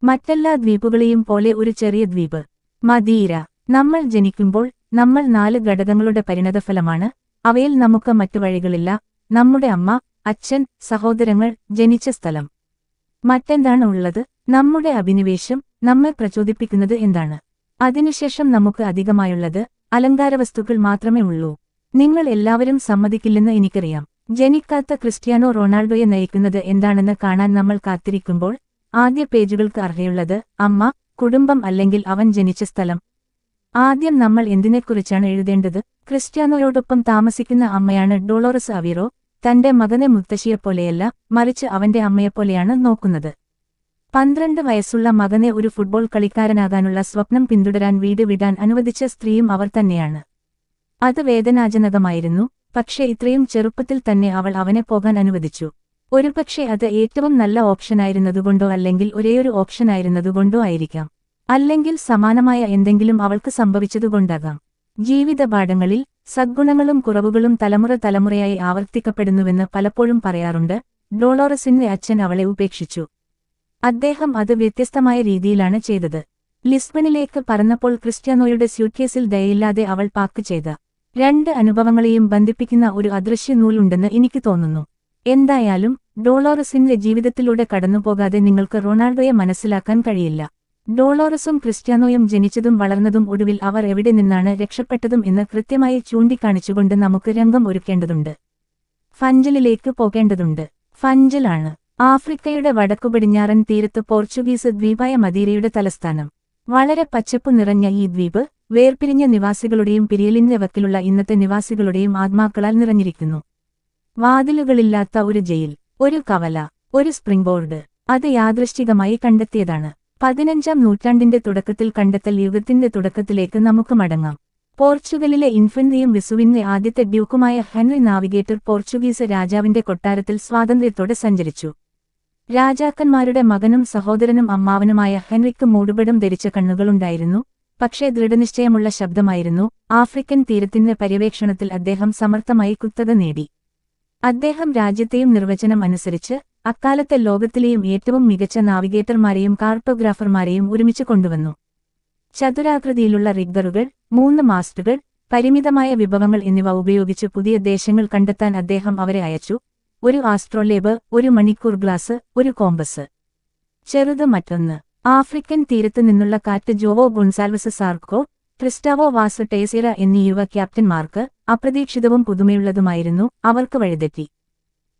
മറ്റെല്ലാ ദ്വീപുകളെയും പോലെ ഒരു ചെറിയ ദ്വീപ്. മദീര. നമ്മൾ ജനിക്കുമ്പോൾ നമ്മൾ 4 ഘടകങ്ങളുടെ പരിണതഫലമാണ്. അവയിൽ നമുക്ക് മറ്റു വഴികളില്ല. നമ്മുടെ അമ്മ, അച്ഛൻ, സഹോദരങ്ങൾ, ജനിച്ച സ്ഥലം. മറ്റെന്താണ് ഉള്ളത്? നമ്മുടെ അഭിനിവേശം, നമ്മെ പ്രചോദിപ്പിക്കുന്നത് എന്താണ്? അതിനുശേഷം നമുക്ക് അധികമായുള്ളത് അലങ്കാരവസ്തുക്കൾ മാത്രമേ ഉള്ളൂ. നിങ്ങൾ എല്ലാവരും സമ്മതിക്കില്ലെന്ന് എനിക്കറിയാം. ജനിക്കാത്ത ക്രിസ്ത്യാനോ റൊണാൾഡോയെ നയിക്കുന്നത് എന്താണെന്ന് കാണാൻ നമ്മൾ കാത്തിരിക്കുമ്പോൾ ആദ്യ പേജുകൾക്ക് അർഹയുള്ളത് അമ്മ, കുടുംബം അല്ലെങ്കിൽ അവൻ ജനിച്ച സ്ഥലം. ആദ്യം നമ്മൾ എന്തിനെക്കുറിച്ചാണ് എഴുതേണ്ടത്? ക്രിസ്ത്യാനോയോടൊപ്പം താമസിക്കുന്ന അമ്മയാണ് ഡോളോറസ് അവീറോ. തന്റെ മകനെ മുത്തശ്ശിയെപ്പോലെയല്ല, മറിച്ച് അവന്റെ അമ്മയെപ്പോലെയാണ് നോക്കുന്നത്. 12 വയസ്സുള്ള മകനെ ഒരു ഫുട്ബോൾ കളിക്കാരനാകാനുള്ള സ്വപ്നം പിന്തുടരാൻ വീട് വിടാൻ അനുവദിച്ച സ്ത്രീയും അവർ തന്നെയാണ്. അത് വേദനാജനകമായിരുന്നു, പക്ഷേ ഇത്രയും ചെറുപ്പത്തിൽ തന്നെ അവൾ അവനെ പോകാൻ അനുവദിച്ചു. ഒരുപക്ഷെ അത് ഏറ്റവും നല്ല ഓപ്ഷനായിരുന്നതുകൊണ്ടോ അല്ലെങ്കിൽ ഒരേയൊരു ഓപ്ഷനായിരുന്നതുകൊണ്ടോ ആയിരിക്കാം. അല്ലെങ്കിൽ സമാനമായ എന്തെങ്കിലും അവൾക്ക് സംഭവിച്ചതുകൊണ്ടാകാം. ജീവിതപാഠങ്ങളിൽ സദ്ഗുണങ്ങളും കുറവുകളും തലമുറയായി ആവർത്തിക്കപ്പെടുന്നുവെന്ന് പലപ്പോഴും പറയാറുണ്ട്. ഡോളോറസിന്റെ അച്ഛൻ അവളെ ഉപേക്ഷിച്ചു. അദ്ദേഹം അത് വ്യത്യസ്തമായ രീതിയിലാണ് ചെയ്തത്. ലിസ്ബണിലേക്ക് പറന്നപ്പോൾ ക്രിസ്ത്യാനോയുടെ സ്യൂട്ട്കേസിൽ ദയയില്ലാതെ അവൾ പാക്ക് ചെയ്ത 2 അനുഭവങ്ങളെയും ബന്ധിപ്പിക്കുന്ന ഒരു അദൃശ്യ നൂലുണ്ടെന്ന് എനിക്ക് തോന്നുന്നു. എന്തായാലും ഡോളോറസിന്റെ ജീവിതത്തിലൂടെ കടന്നുപോകാതെ നിങ്ങൾക്ക് റൊണാൾഡോയെ മനസ്സിലാക്കാൻ കഴിയില്ല. ഡോളോറസും ക്രിസ്ത്യാനോയും ജനിച്ചതും വളർന്നതും ഒടുവിൽ അവർ എവിടെ നിന്നാണ് രക്ഷപ്പെട്ടതും എന്ന് കൃത്യമായി ചൂണ്ടിക്കാണിച്ചുകൊണ്ട് നമുക്ക് രംഗം ഒരുക്കേണ്ടതുണ്ട്. ഫഞ്ചലിലേക്ക് പോകേണ്ടതുണ്ട്. ഫഞ്ചലാണ് ആഫ്രിക്കയുടെ വടക്കുപടിഞ്ഞാറൻ തീരത്ത് പോർച്ചുഗീസ് ദ്വീപായ മദീരയുടെ തലസ്ഥാനം. വളരെ പച്ചപ്പു നിറഞ്ഞ ഈ ദ്വീപ് വേർപിരിഞ്ഞ നിവാസികളുടെയും പിരിയലിന്റെ വക്കിലുള്ള ഇന്നത്തെ നിവാസികളുടെയും ആത്മാക്കളാൽ നിറഞ്ഞിരിക്കുന്നു. വാതിലുകളില്ലാത്ത ഒരു ജയിൽ, ഒരു കവല, ഒരു സ്പ്രിംഗ് ബോർഡ്. അത് യാദൃശ്ചികമായി കണ്ടെത്തിയതാണ്. 15ാം നൂറ്റാണ്ടിന്റെ തുടക്കത്തിൽ കണ്ടെത്തൽ യുഗത്തിന്റെ തുടക്കത്തിലേക്ക് നമുക്ക് മടങ്ങാം. പോർച്ചുഗലിലെ ഇൻഫന്റിയും വിസുവിന്റെ ആദ്യത്തെ ഡ്യൂക്കുമായ ഹെൻറി നാവിഗേറ്റർ പോർച്ചുഗീസ് രാജാവിന്റെ കൊട്ടാരത്തിൽ സ്വാതന്ത്ര്യത്തോടെ സഞ്ചരിച്ചു. രാജാക്കന്മാരുടെ മകനും സഹോദരനും അമ്മാവനുമായ ഹെൻറിക്ക് മൂടുപടം ധരിച്ച കണ്ണുകളുണ്ടായിരുന്നു, പക്ഷേ ദൃഢനിശ്ചയമുള്ള ശബ്ദമായിരുന്നു. ആഫ്രിക്കൻ തീരത്തിന്റെ പര്യവേക്ഷണത്തിൽ അദ്ദേഹം സമർത്ഥമായി കുത്തക നേടി. അദ്ദേഹം രാജ്യത്തെയും നിർവചനം അനുസരിച്ച് അക്കാലത്തെ ലോകത്തിലെയും ഏറ്റവും മികച്ച നാവിഗേറ്റർമാരെയും കാർട്ടോഗ്രാഫർമാരെയും ഒരുമിച്ച് കൊണ്ടുവന്നു. ചതുരാകൃതിയിലുള്ള റിഗ്ഗറുകൾ, 3 മാസ്റ്റുകൾ, പരിമിതമായ വിഭവങ്ങൾ എന്നിവ ഉപയോഗിച്ച് പുതിയ ദേശങ്ങൾ കണ്ടെത്താൻ അദ്ദേഹം അവരെ അയച്ചു. ഒരു ആസ്ട്രോലേബ്, ഒരു മണിക്കൂർ ഗ്ലാസ്, ഒരു കോമ്പസ്. ചെറുത് മറ്റൊന്ന്. ആഫ്രിക്കൻ തീരത്ത് നിന്നുള്ള കാറ്റ് ജോവോ ഗൊൺസാൽവസ് സാർക്കോ, ക്രിസ്റ്റാവോ വാസ് ടേസിറ എന്നീ യുവ ക്യാപ്റ്റന്മാർക്ക് അപ്രതീക്ഷിതവും പുതുമയുള്ളതുമായിരുന്നു. അവർക്ക് വഴിതെറ്റി.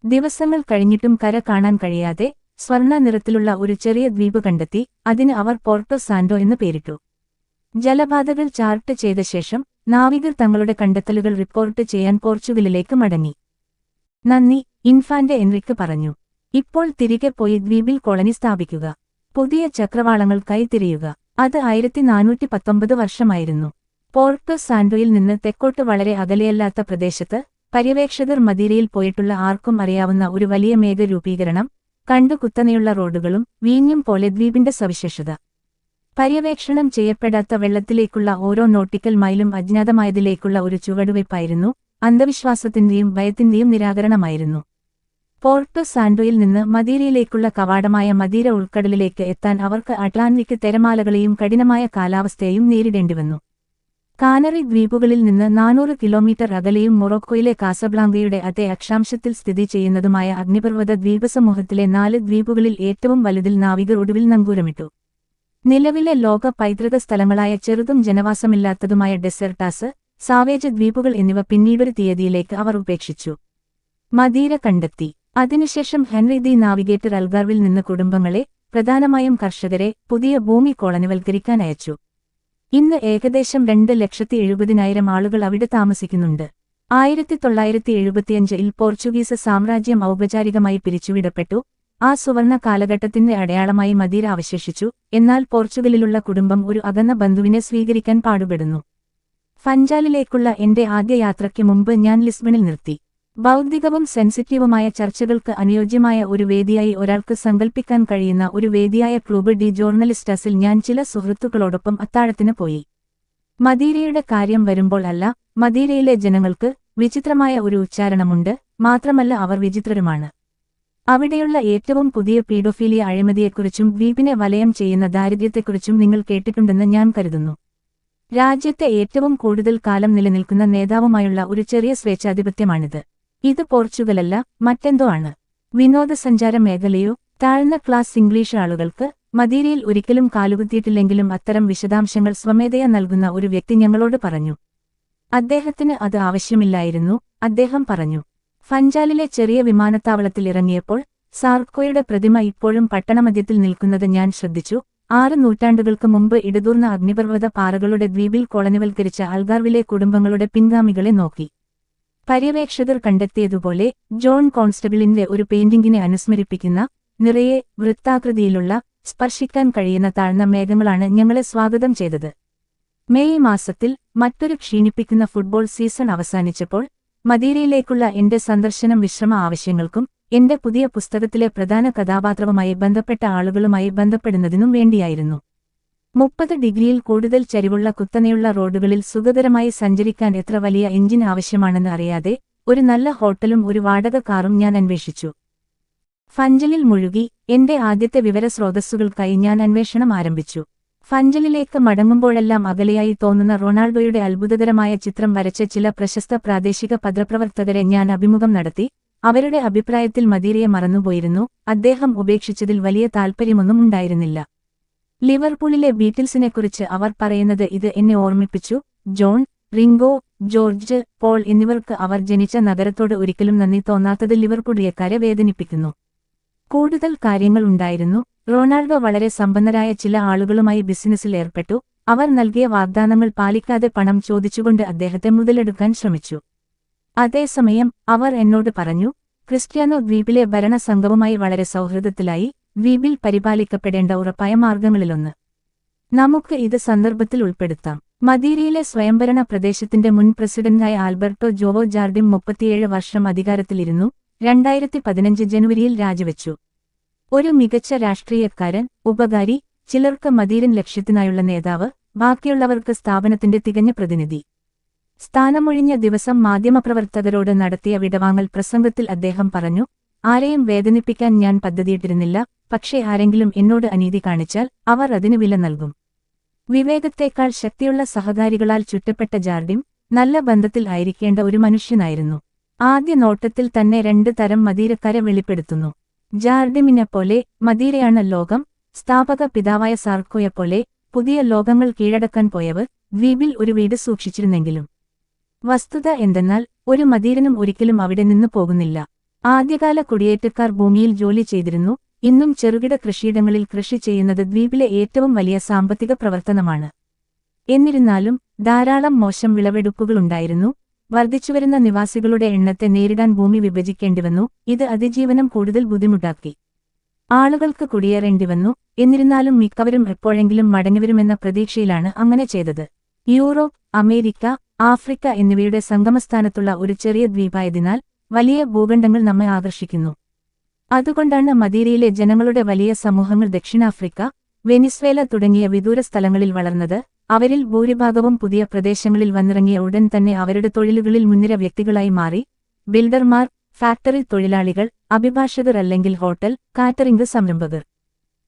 ദിവസങ്ങൾ കഴിഞ്ഞിട്ടും കര കാണാൻ കഴിയാതെ സ്വർണ്ണ നിറത്തിലുള്ള ഒരു ചെറിയ ദ്വീപ് കണ്ടെത്തി. അതിന് അവർ പോർട്ടോ സാന്റോ എന്ന് പേരിട്ടു. ജലപാതകൾ ചാർട്ട് ചെയ്ത ശേഷം നാവികർ തങ്ങളുടെ കണ്ടെത്തലുകൾ റിപ്പോർട്ട് ചെയ്യാൻ പോർച്ചുഗലിലേക്ക് മടങ്ങി. നന്ദി, ഇൻഫാന്റെ എൻറിക്ക് പറഞ്ഞു. ഇപ്പോൾ തിരികെ പോയി ദ്വീപിൽ കോളനി സ്ഥാപിക്കുക. പുതിയ ചക്രവാളങ്ങൾക്കായി തിരയുക. അത് 1419 വർഷമായിരുന്നു. പോർട്ടോ സാന്റോയിൽ നിന്ന് തെക്കോട്ട് വളരെ അകലെയല്ലാത്ത പ്രദേശത്ത് പര്യവേക്ഷകർ മദീരയിൽ പോയിട്ടുള്ള ആർക്കും അറിയാവുന്ന ഒരു വലിയ മേഘരൂപീകരണം കണ്ടു. കുത്തനെയുള്ള റോഡുകളും വീഞ്ഞും പോലെ ദ്വീപിന്റെ സവിശേഷത. പര്യവേക്ഷണം ചെയ്യപ്പെടാത്ത വെള്ളത്തിലേക്കുള്ള ഓരോ നോട്ടിക്കൽ മൈലും അജ്ഞാതമായതിലേക്കുള്ള ഒരു ചുവടുവയ്പായിരുന്നു. അന്ധവിശ്വാസത്തിന്റെയും ഭയത്തിന്റെയും നിരാകരണമായിരുന്നു. പോർട്ടോ സാന്റോയിൽ നിന്ന് മദീരയിലേക്കുള്ള കവാടമായ മദീര ഉൾക്കടലിലേക്ക് എത്താൻ അവർക്ക് അറ്റ്ലാന്റിക് തിരമാലകളെയും കഠിനമായ കാലാവസ്ഥയെയും നേരിടേണ്ടിവന്നു. കാനറി ദ്വീപുകളിൽ നിന്ന് 400 കിലോമീറ്റർ അകലെയും മൊറോക്കോയിലെ കാസബ്ലാങ്കയുടെ അതേ അക്ഷാംശത്തിൽ സ്ഥിതി ചെയ്യുന്നതുമായ അഗ്നിപർവ്വത ദ്വീപസമൂഹത്തിലെ 4 ദ്വീപുകളിൽ ഏറ്റവും വലുതിൽ നാവികർ ഒടുവിൽ നങ്കൂരമിട്ടു. നിലവിലെ ലോക പൈതൃക സ്ഥലങ്ങളായ ചെറുതും ജനവാസമില്ലാത്തതുമായ ഡെസേർട്ടാസ്, സാവേജ് ദ്വീപുകൾ എന്നിവ പിന്നീടൊരു തീയതിയിലേക്ക് അവർ ഉപേക്ഷിച്ചു. മദീര കണ്ടെത്തി. അതിനുശേഷം ഹെൻറി ദി നാവിഗേറ്റർ അൽഗാർവിൽ നിന്ന് കുടുംബങ്ങളെ, പ്രധാനമായും കർഷകരെ, പുതിയ ഭൂമി കോളനിവൽക്കരിക്കാൻ അയച്ചു. ഇന്ന് ഏകദേശം 2,70,000 ആളുകൾ അവിടെ താമസിക്കുന്നുണ്ട്. 1975-ൽ പോർച്ചുഗീസ് സാമ്രാജ്യം ഔപചാരികമായി പിരിച്ചുവിടപ്പെട്ടു. ആ സുവർണ കാലഘട്ടത്തിന്റെ അടയാളമായി മദീര അവശേഷിച്ചു. എന്നാൽ പോർച്ചുഗലിലുള്ള കുടുംബം ഒരു അകന്ന ബന്ധുവിനെ സ്വീകരിക്കാൻ പാടുപെടുന്നു. ഫഞ്ചാലിലേക്കുള്ള എന്റെ ആദ്യ യാത്രയ്ക്ക് മുമ്പ് ഞാൻ ലിസ്ബണിൽ നിർത്തി. ബൗദ്ധികവും സെൻസിറ്റീവുമായ ചർച്ചകൾക്ക് അനുയോജ്യമായ ഒരു വേദിയായി ഒരാൾക്ക് സങ്കൽപ്പിക്കാൻ കഴിയുന്ന ഒരു വേദിയായ ക്ലൂബ് ഡി ജോർണലിസ്റ്റാസിൽ ഞാൻ ചില സുഹൃത്തുക്കളോടൊപ്പം അത്താഴത്തിന് പോയി. മദീരയുടെ കാര്യം വരുമ്പോൾ അല്ല, മദീരയിലെ ജനങ്ങൾക്ക് വിചിത്രമായ ഒരു ഉച്ചാരണമുണ്ട്. മാത്രമല്ല അവർ വിചിത്രരുമാണ്. അവിടെയുള്ള ഏറ്റവും പുതിയ പീഡോഫീലിയ അഴിമതിയെക്കുറിച്ചും ദ്വീപിനെ വലയം ചെയ്യുന്ന ദാരിദ്ര്യത്തെക്കുറിച്ചും നിങ്ങൾ കേട്ടിട്ടുണ്ടെന്ന് ഞാൻ കരുതുന്നു. രാജ്യത്തെ ഏറ്റവും കൂടുതൽ കാലം നിലനിൽക്കുന്ന നേതാവുമായുള്ള ഒരു ചെറിയ സ്വേച്ഛാധിപത്യമാണിത്. ഇത് പോർച്ചുഗലല്ല, മറ്റെന്തോ ആണ്. വിനോദസഞ്ചാര മേഖലയോ താഴ്ന്ന ക്ലാസ് ഇംഗ്ലീഷ് ആളുകൾക്ക് മദീരയിൽ ഒരിക്കലും കാലുകുത്തിയിട്ടില്ലെങ്കിലും അത്തരം വിശദാംശങ്ങൾ സ്വമേധയാ നൽകുന്ന ഒരു വ്യക്തി ഞങ്ങളോട് പറഞ്ഞു. അദ്ദേഹത്തിന് അത് ആവശ്യമില്ലായിരുന്നു, അദ്ദേഹം പറഞ്ഞു. ഫഞ്ചാലിലെ ചെറിയ വിമാനത്താവളത്തിൽ ഇറങ്ങിയപ്പോൾ സാർക്കോയുടെ പ്രതിമ ഇപ്പോഴും പട്ടണമധ്യത്തിൽ നിൽക്കുന്നത് ഞാൻ ശ്രദ്ധിച്ചു. 6 നൂറ്റാണ്ടുകൾക്ക് മുമ്പ് ഇടതൂർന്ന അഗ്നിപർവ്വത പാറകളുടെ ദ്വീപിൽ കോളനിവൽക്കരിച്ച അൽഗാർവിലെ കുടുംബങ്ങളുടെ പിൻഗാമികളെ നോക്കി. പര്യവേക്ഷകർ കണ്ടെത്തിയതുപോലെ ജോൺ കോൺസ്റ്റബിളിന്റെ ഒരു പെയിന്റിംഗിനെ അനുസ്മരിപ്പിക്കുന്ന നിറയെ വൃത്താകൃതിയിലുള്ള സ്പർശിക്കാൻ കഴിയുന്ന താഴ്ന്ന മേഘങ്ങളാണ് ഞങ്ങളെ സ്വാഗതം ചെയ്തത്. മെയ് മാസത്തിൽ മറ്റൊരു ക്ഷീണിപ്പിക്കുന്ന ഫുട്ബോൾ സീസൺ അവസാനിച്ചപ്പോൾ മദീരയിലേക്കുള്ള എന്റെ സന്ദർശനം വിശ്രമ ആവശ്യങ്ങൾക്കും എന്റെ പുതിയ പുസ്തകത്തിലെ പ്രധാന കഥാപാത്രവുമായി ബന്ധപ്പെട്ട ആളുകളുമായി ബന്ധപ്പെടുന്നതിനും വേണ്ടിയായിരുന്നു. 30 ഡിഗ്രിയിൽ കൂടുതൽ ചരിവുള്ള കുത്തനെയുള്ള റോഡുകളിൽ സുഖകരമായി സഞ്ചരിക്കാൻ എത്ര വലിയ എഞ്ചിൻ ആവശ്യമാണെന്ന് അറിയാതെ ഒരു നല്ല ഹോട്ടലും ഒരു വാടക കാറും ഞാൻ അന്വേഷിച്ചു. ഫഞ്ചലിൽ മുഴുകി എന്റെ ആദ്യത്തെ വിവരസ്രോതസ്സുകൾക്കായി ഞാൻ അന്വേഷണം ആരംഭിച്ചു. ഫഞ്ചലിലേക്ക് മടങ്ങുമ്പോഴെല്ലാം അകലെയായി തോന്നുന്ന റൊണാൾഡോയുടെ അത്ഭുതകരമായ ചിത്രം വരച്ച ചില പ്രശസ്ത പ്രാദേശിക പത്രപ്രവർത്തകരെ ഞാൻ അഭിമുഖം നടത്തി. അവരുടെ അഭിപ്രായത്തിൽ മദീരയെ മറന്നുപോയിരുന്നു, അദ്ദേഹം ഉപേക്ഷിച്ചതിൽ വലിയ താൽപ്പര്യമൊന്നും ഉണ്ടായിരുന്നില്ല. ലിവർപൂളിലെ ബീറ്റിൽസിനെക്കുറിച്ച് അവർ പറയുന്നത് ഇത് എന്നെ ഓർമ്മിപ്പിച്ചു. ജോൺ, റിംഗോ, ജോർജ്, പോൾ എന്നിവർക്ക് അവർ ജനിച്ച നഗരത്തോട് ഒരിക്കലും നന്ദി തോന്നാത്തത് ലിവർപൂളിയക്കാരെ വേദനിപ്പിക്കുന്നു. കൂടുതൽ കാര്യങ്ങൾ ഉണ്ടായിരുന്നു. റൊണാൾഡോ വളരെ സമ്പന്നരായ ചില ആളുകളുമായി ബിസിനസ്സിൽ ഏർപ്പെട്ടു. അവർ നൽകിയ വാഗ്ദാനങ്ങൾ പാലിക്കാതെ പണം ചോദിച്ചുകൊണ്ട് അദ്ദേഹത്തെ മുതലെടുക്കാൻ ശ്രമിച്ചു. അതേസമയം അവർ എന്നോട് പറഞ്ഞു, ക്രിസ്ത്യാനോ ദ്വീപിലെ ഭരണസംഘവുമായി വളരെ സൗഹൃദത്തിലായി. ദ്വീപിൽ പരിപാലിക്കപ്പെടേണ്ട ഉറപ്പായ മാർഗങ്ങളിലൊന്ന്. നമുക്ക് ഇത് സന്ദർഭത്തിൽ ഉൾപ്പെടുത്താം. മദീരയിലെ സ്വയംഭരണ പ്രദേശത്തിന്റെ മുൻ പ്രസിഡന്റായ ആൽബർട്ടോ ജോവോ ജാർഡിം 37 വർഷം അധികാരത്തിലിരുന്നു. 2015 ജനുവരിയിൽ രാജിവെച്ചു. ഒരു മികച്ച രാഷ്ട്രീയക്കാരൻ, ഉപകാരി, ചിലർക്ക് മദീരൻ ലക്ഷ്യത്തിനായുള്ള നേതാവ്, ബാക്കിയുള്ളവർക്ക് സ്ഥാപനത്തിന്റെ തികഞ്ഞ പ്രതിനിധി. സ്ഥാനമൊഴിഞ്ഞ ദിവസം മാധ്യമപ്രവർത്തകരോട് നടത്തിയ വിടവാങ്ങൽ പ്രസംഗത്തിൽ അദ്ദേഹം പറഞ്ഞു, ആരെയും വേദനിപ്പിക്കാൻ ഞാൻ പദ്ധതിയിട്ടിരുന്നില്ല, പക്ഷേ ആരെങ്കിലും എന്നോട് അനീതി കാണിച്ചാൽ അവർ അതിന് വില നൽകും. വിവേകത്തേക്കാൾ ശക്തിയുള്ള സഹകാരികളാൽ ചുറ്റപ്പെട്ട ജാർഡിം നല്ല ബന്ധത്തിൽ ആയിരിക്കേണ്ട ഒരു മനുഷ്യനായിരുന്നു. ആദ്യ നോട്ടത്തിൽ തന്നെ 2 തരം മദീരക്കാരെ വെളിപ്പെടുത്തുന്നു. ജാർഡിമിനെപ്പോലെ മദീരയാണ് ലോകം, സ്ഥാപക പിതാവായ സാർക്കോയെപ്പോലെ പുതിയ ലോകങ്ങൾ കീഴടക്കാൻ പോയവർ ദ്വീപിൽ ഒരു വീട് സൂക്ഷിച്ചിരുന്നെങ്കിലും. വസ്തുത എന്തെന്നാൽ ഒരു മദീരനും ഒരിക്കലും അവിടെ നിന്ന് പോകുന്നില്ല. ആദ്യകാല കുടിയേറ്റക്കാർ ഭൂമിയിൽ ജോലി ചെയ്തിരുന്നു. ഇന്നും ചെറുകിട കൃഷിയിടങ്ങളിൽ കൃഷി ചെയ്യുന്നത് ദ്വീപിലെ ഏറ്റവും വലിയ സാമ്പത്തിക പ്രവർത്തനമാണ്. എന്നിരുന്നാലും ധാരാളം മോശം വിളവെടുപ്പുകളുണ്ടായിരുന്നു. വർദ്ധിച്ചുവരുന്ന നിവാസികളുടെ എണ്ണത്തെ നേരിടാൻ ഭൂമി വിഭജിക്കേണ്ടിവന്നു. ഇത് അതിജീവനം കൂടുതൽ ബുദ്ധിമുട്ടാക്കി. ആളുകൾക്ക് കുടിയേറേണ്ടിവന്നു. എന്നിരുന്നാലും മിക്കവരും എപ്പോഴെങ്കിലും മടങ്ങിവരുമെന്ന പ്രതീക്ഷയിലാണ് അങ്ങനെ ചെയ്തത്. യൂറോപ്പ്, അമേരിക്ക, ആഫ്രിക്ക എന്നിവയുടെ സംഗമസ്ഥാനത്തുള്ള ഒരു ചെറിയ ദ്വീപായതിനാൽ വലിയ ഭൂഖണ്ഡങ്ങൾ നമ്മെ ആകർഷിക്കുന്നു. അതുകൊണ്ടാണ് മദീരയിലെ ജനങ്ങളുടെ വലിയ സമൂഹങ്ങൾ ദക്ഷിണാഫ്രിക്ക, വെനിസ്വേല തുടങ്ങിയ വിദൂര സ്ഥലങ്ങളിൽ വളർന്നത്. അവരിൽ ഭൂരിഭാഗവും പുതിയ പ്രദേശങ്ങളിൽ വന്നിറങ്ങിയ ഉടൻ തന്നെ അവരുടെ തൊഴിലുകളിൽ മുൻനിര വ്യക്തികളായി മാറി. ബിൽഡർമാർ, ഫാക്ടറി തൊഴിലാളികൾ, അഭിഭാഷകർ അല്ലെങ്കിൽ ഹോട്ടൽ, കാറ്ററിംഗ് സംരംഭകർ.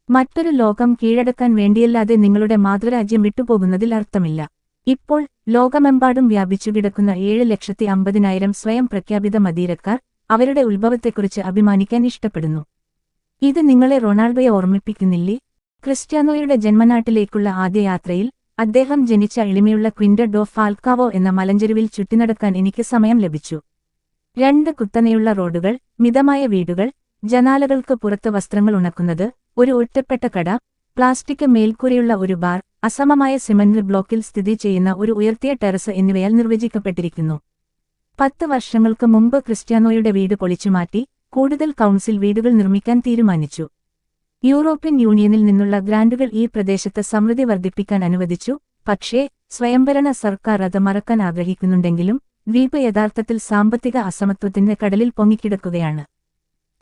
മറ്റൊരു ലോകം കീഴടക്കാൻ വേണ്ടിയല്ലാതെ നിങ്ങളുടെ മാതൃരാജ്യം വിട്ടുപോകുന്നതിൽ അർത്ഥമില്ല. ഇപ്പോൾ ലോകമെമ്പാടും വ്യാപിച്ചുകിടക്കുന്ന 7,50,000 സ്വയം പ്രഖ്യാപിത മദീരക്കാർ അവരുടെ ഉത്ഭവത്തെക്കുറിച്ച് അഭിമാനിക്കാൻ ഇഷ്ടപ്പെടുന്നു. ഇത് നിങ്ങളെ റൊണാൾഡോയെ ഓർമ്മിപ്പിക്കുന്നില്ലേ? ക്രിസ്ത്യാനോയുടെ ജന്മനാട്ടിലേക്കുള്ള ആദ്യ യാത്രയിൽ അദ്ദേഹം ജനിച്ച എളിമയുള്ള ക്വിൻഡ ഡോ ഫാൽക്കാവോ എന്ന മലഞ്ചെരുവിൽ ചുറ്റിനടക്കാൻ എനിക്ക് സമയം ലഭിച്ചു. 2 കുത്തനെയുള്ള റോഡുകൾ, മിതമായ വീടുകൾ, ജനാലകൾക്ക് പുറത്ത് വസ്ത്രങ്ങൾ ഉണക്കുന്നത്, ഒരു ഒറ്റപ്പെട്ട കട, പ്ലാസ്റ്റിക് മേൽക്കൂരയുള്ള ഒരു ബാർ, അസമമായ സിമന്റ് ബ്ലോക്കിൽ സ്ഥിതി ചെയ്യുന്ന ഒരു ഉയർത്തിയ ടെറസ് എന്നിവയാൽ നിർവചിക്കപ്പെട്ടിരിക്കുന്നു. 10 വർഷങ്ങൾക്ക് മുമ്പ് ക്രിസ്ത്യാനോയുടെ വീട് പൊളിച്ചുമാറ്റി കൂടുതൽ കൗൺസിൽ വീടുകൾ നിർമ്മിക്കാൻ തീരുമാനിച്ചു. യൂറോപ്യൻ യൂണിയനിൽ നിന്നുള്ള ഗ്രാന്റുകൾ ഈ പ്രദേശത്ത് സമൃദ്ധി വർദ്ധിപ്പിക്കാൻ അനുവദിച്ചു. പക്ഷേ സ്വയംഭരണ സർക്കാർ അത് മറക്കാൻ ആഗ്രഹിക്കുന്നുണ്ടെങ്കിലും ദ്വീപ് യഥാർത്ഥത്തിൽ സാമ്പത്തിക അസമത്വത്തിന്റെ കടലിൽ പൊങ്ങിക്കിടക്കുകയാണ്.